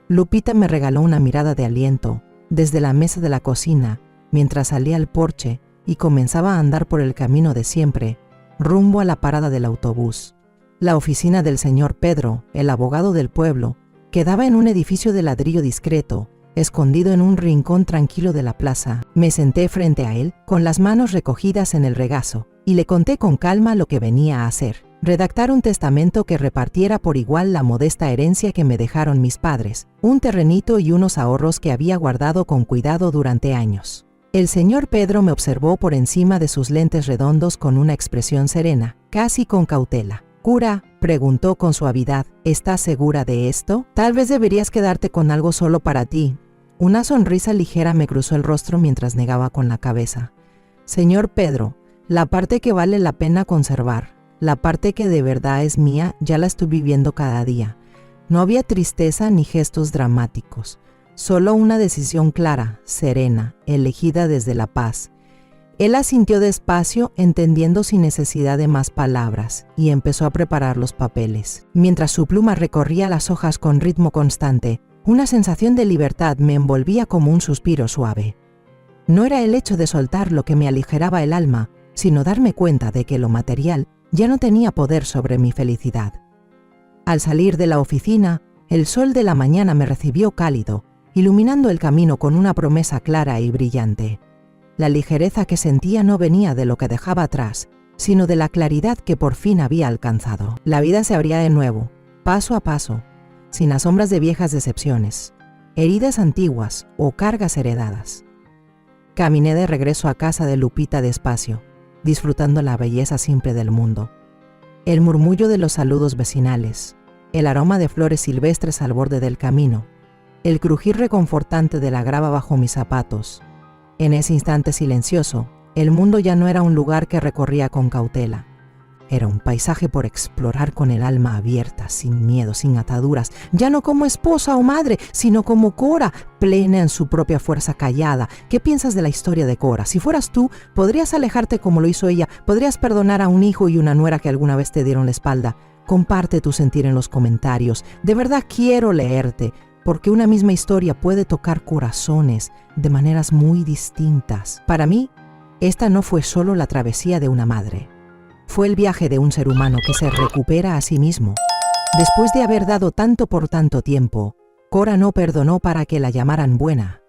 Lupita me regaló una mirada de aliento desde la mesa de la cocina mientras salía al porche y comenzaba a andar por el camino de siempre, rumbo a la parada del autobús. La oficina del señor Pedro, el abogado del pueblo, quedaba en un edificio de ladrillo discreto, escondido en un rincón tranquilo de la plaza. Me senté frente a él, con las manos recogidas en el regazo, y le conté con calma lo que venía a hacer: redactar un testamento que repartiera por igual la modesta herencia que me dejaron mis padres, un terrenito y unos ahorros que había guardado con cuidado durante años. El señor Pedro me observó por encima de sus lentes redondos con una expresión serena, casi con cautela. «Cura», preguntó con suavidad, «¿estás segura de esto? Tal vez deberías quedarte con algo solo para ti». Una sonrisa ligera me cruzó el rostro mientras negaba con la cabeza. «Señor Pedro, la parte que vale la pena conservar, la parte que de verdad es mía, ya la estoy viviendo cada día». No había tristeza ni gestos dramáticos, solo una decisión clara, serena, elegida desde la paz. Él asintió despacio, entendiendo sin necesidad de más palabras, y empezó a preparar los papeles. Mientras su pluma recorría las hojas con ritmo constante, una sensación de libertad me envolvía como un suspiro suave. No era el hecho de soltar lo que me aligeraba el alma, sino darme cuenta de que lo material ya no tenía poder sobre mi felicidad. Al salir de la oficina, el sol de la mañana me recibió cálido, iluminando el camino con una promesa clara y brillante. La ligereza que sentía no venía de lo que dejaba atrás, sino de la claridad que por fin había alcanzado. La vida se abría de nuevo, paso a paso, sin asombras de viejas decepciones, heridas antiguas o cargas heredadas. Caminé de regreso a casa de Lupita despacio, disfrutando la belleza simple del mundo. El murmullo de los saludos vecinales, el aroma de flores silvestres al borde del camino, el crujir reconfortante de la grava bajo mis zapatos. En ese instante silencioso, el mundo ya no era un lugar que recorría con cautela. Era un paisaje por explorar con el alma abierta, sin miedo, sin ataduras, ya no como esposa o madre, sino como Cora, plena en su propia fuerza callada. ¿Qué piensas de la historia de Cora? Si fueras tú, ¿podrías alejarte como lo hizo ella? ¿Podrías perdonar a un hijo y una nuera que alguna vez te dieron la espalda? Comparte tu sentir en los comentarios. De verdad quiero leerte, porque una misma historia puede tocar corazones de maneras muy distintas. Para mí, esta no fue solo la travesía de una madre. Fue el viaje de un ser humano que se recupera a sí mismo. Después de haber dado tanto por tanto tiempo, Cora no perdonó para que la llamaran buena.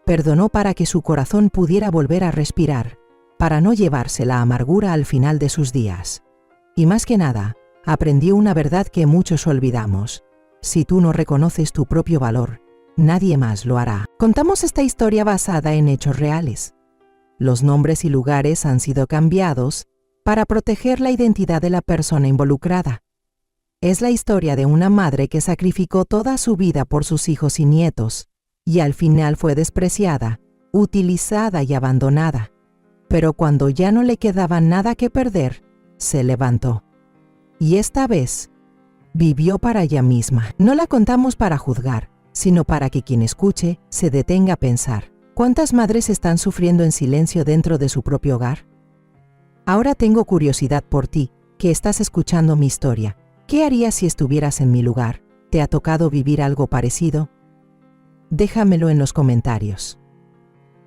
Perdonó para que su corazón pudiera volver a respirar, para no llevarse la amargura al final de sus días. Y más que nada, aprendió una verdad que muchos olvidamos. Si tú no reconoces tu propio valor, nadie más lo hará. Contamos esta historia basada en hechos reales. Los nombres y lugares han sido cambiados para proteger la identidad de la persona involucrada. Es la historia de una madre que sacrificó toda su vida por sus hijos y nietos, y al final fue despreciada, utilizada y abandonada. Pero cuando ya no le quedaba nada que perder, se levantó. Y esta vez, vivió para ella misma. No la contamos para juzgar, sino para que quien escuche se detenga a pensar. ¿Cuántas madres están sufriendo en silencio dentro de su propio hogar? Ahora tengo curiosidad por ti, que estás escuchando mi historia. ¿Qué harías si estuvieras en mi lugar? ¿Te ha tocado vivir algo parecido? Déjamelo en los comentarios.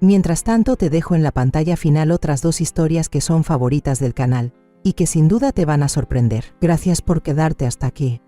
Mientras tanto, te dejo en la pantalla final otras 2 historias que son favoritas del canal y que sin duda te van a sorprender. Gracias por quedarte hasta aquí.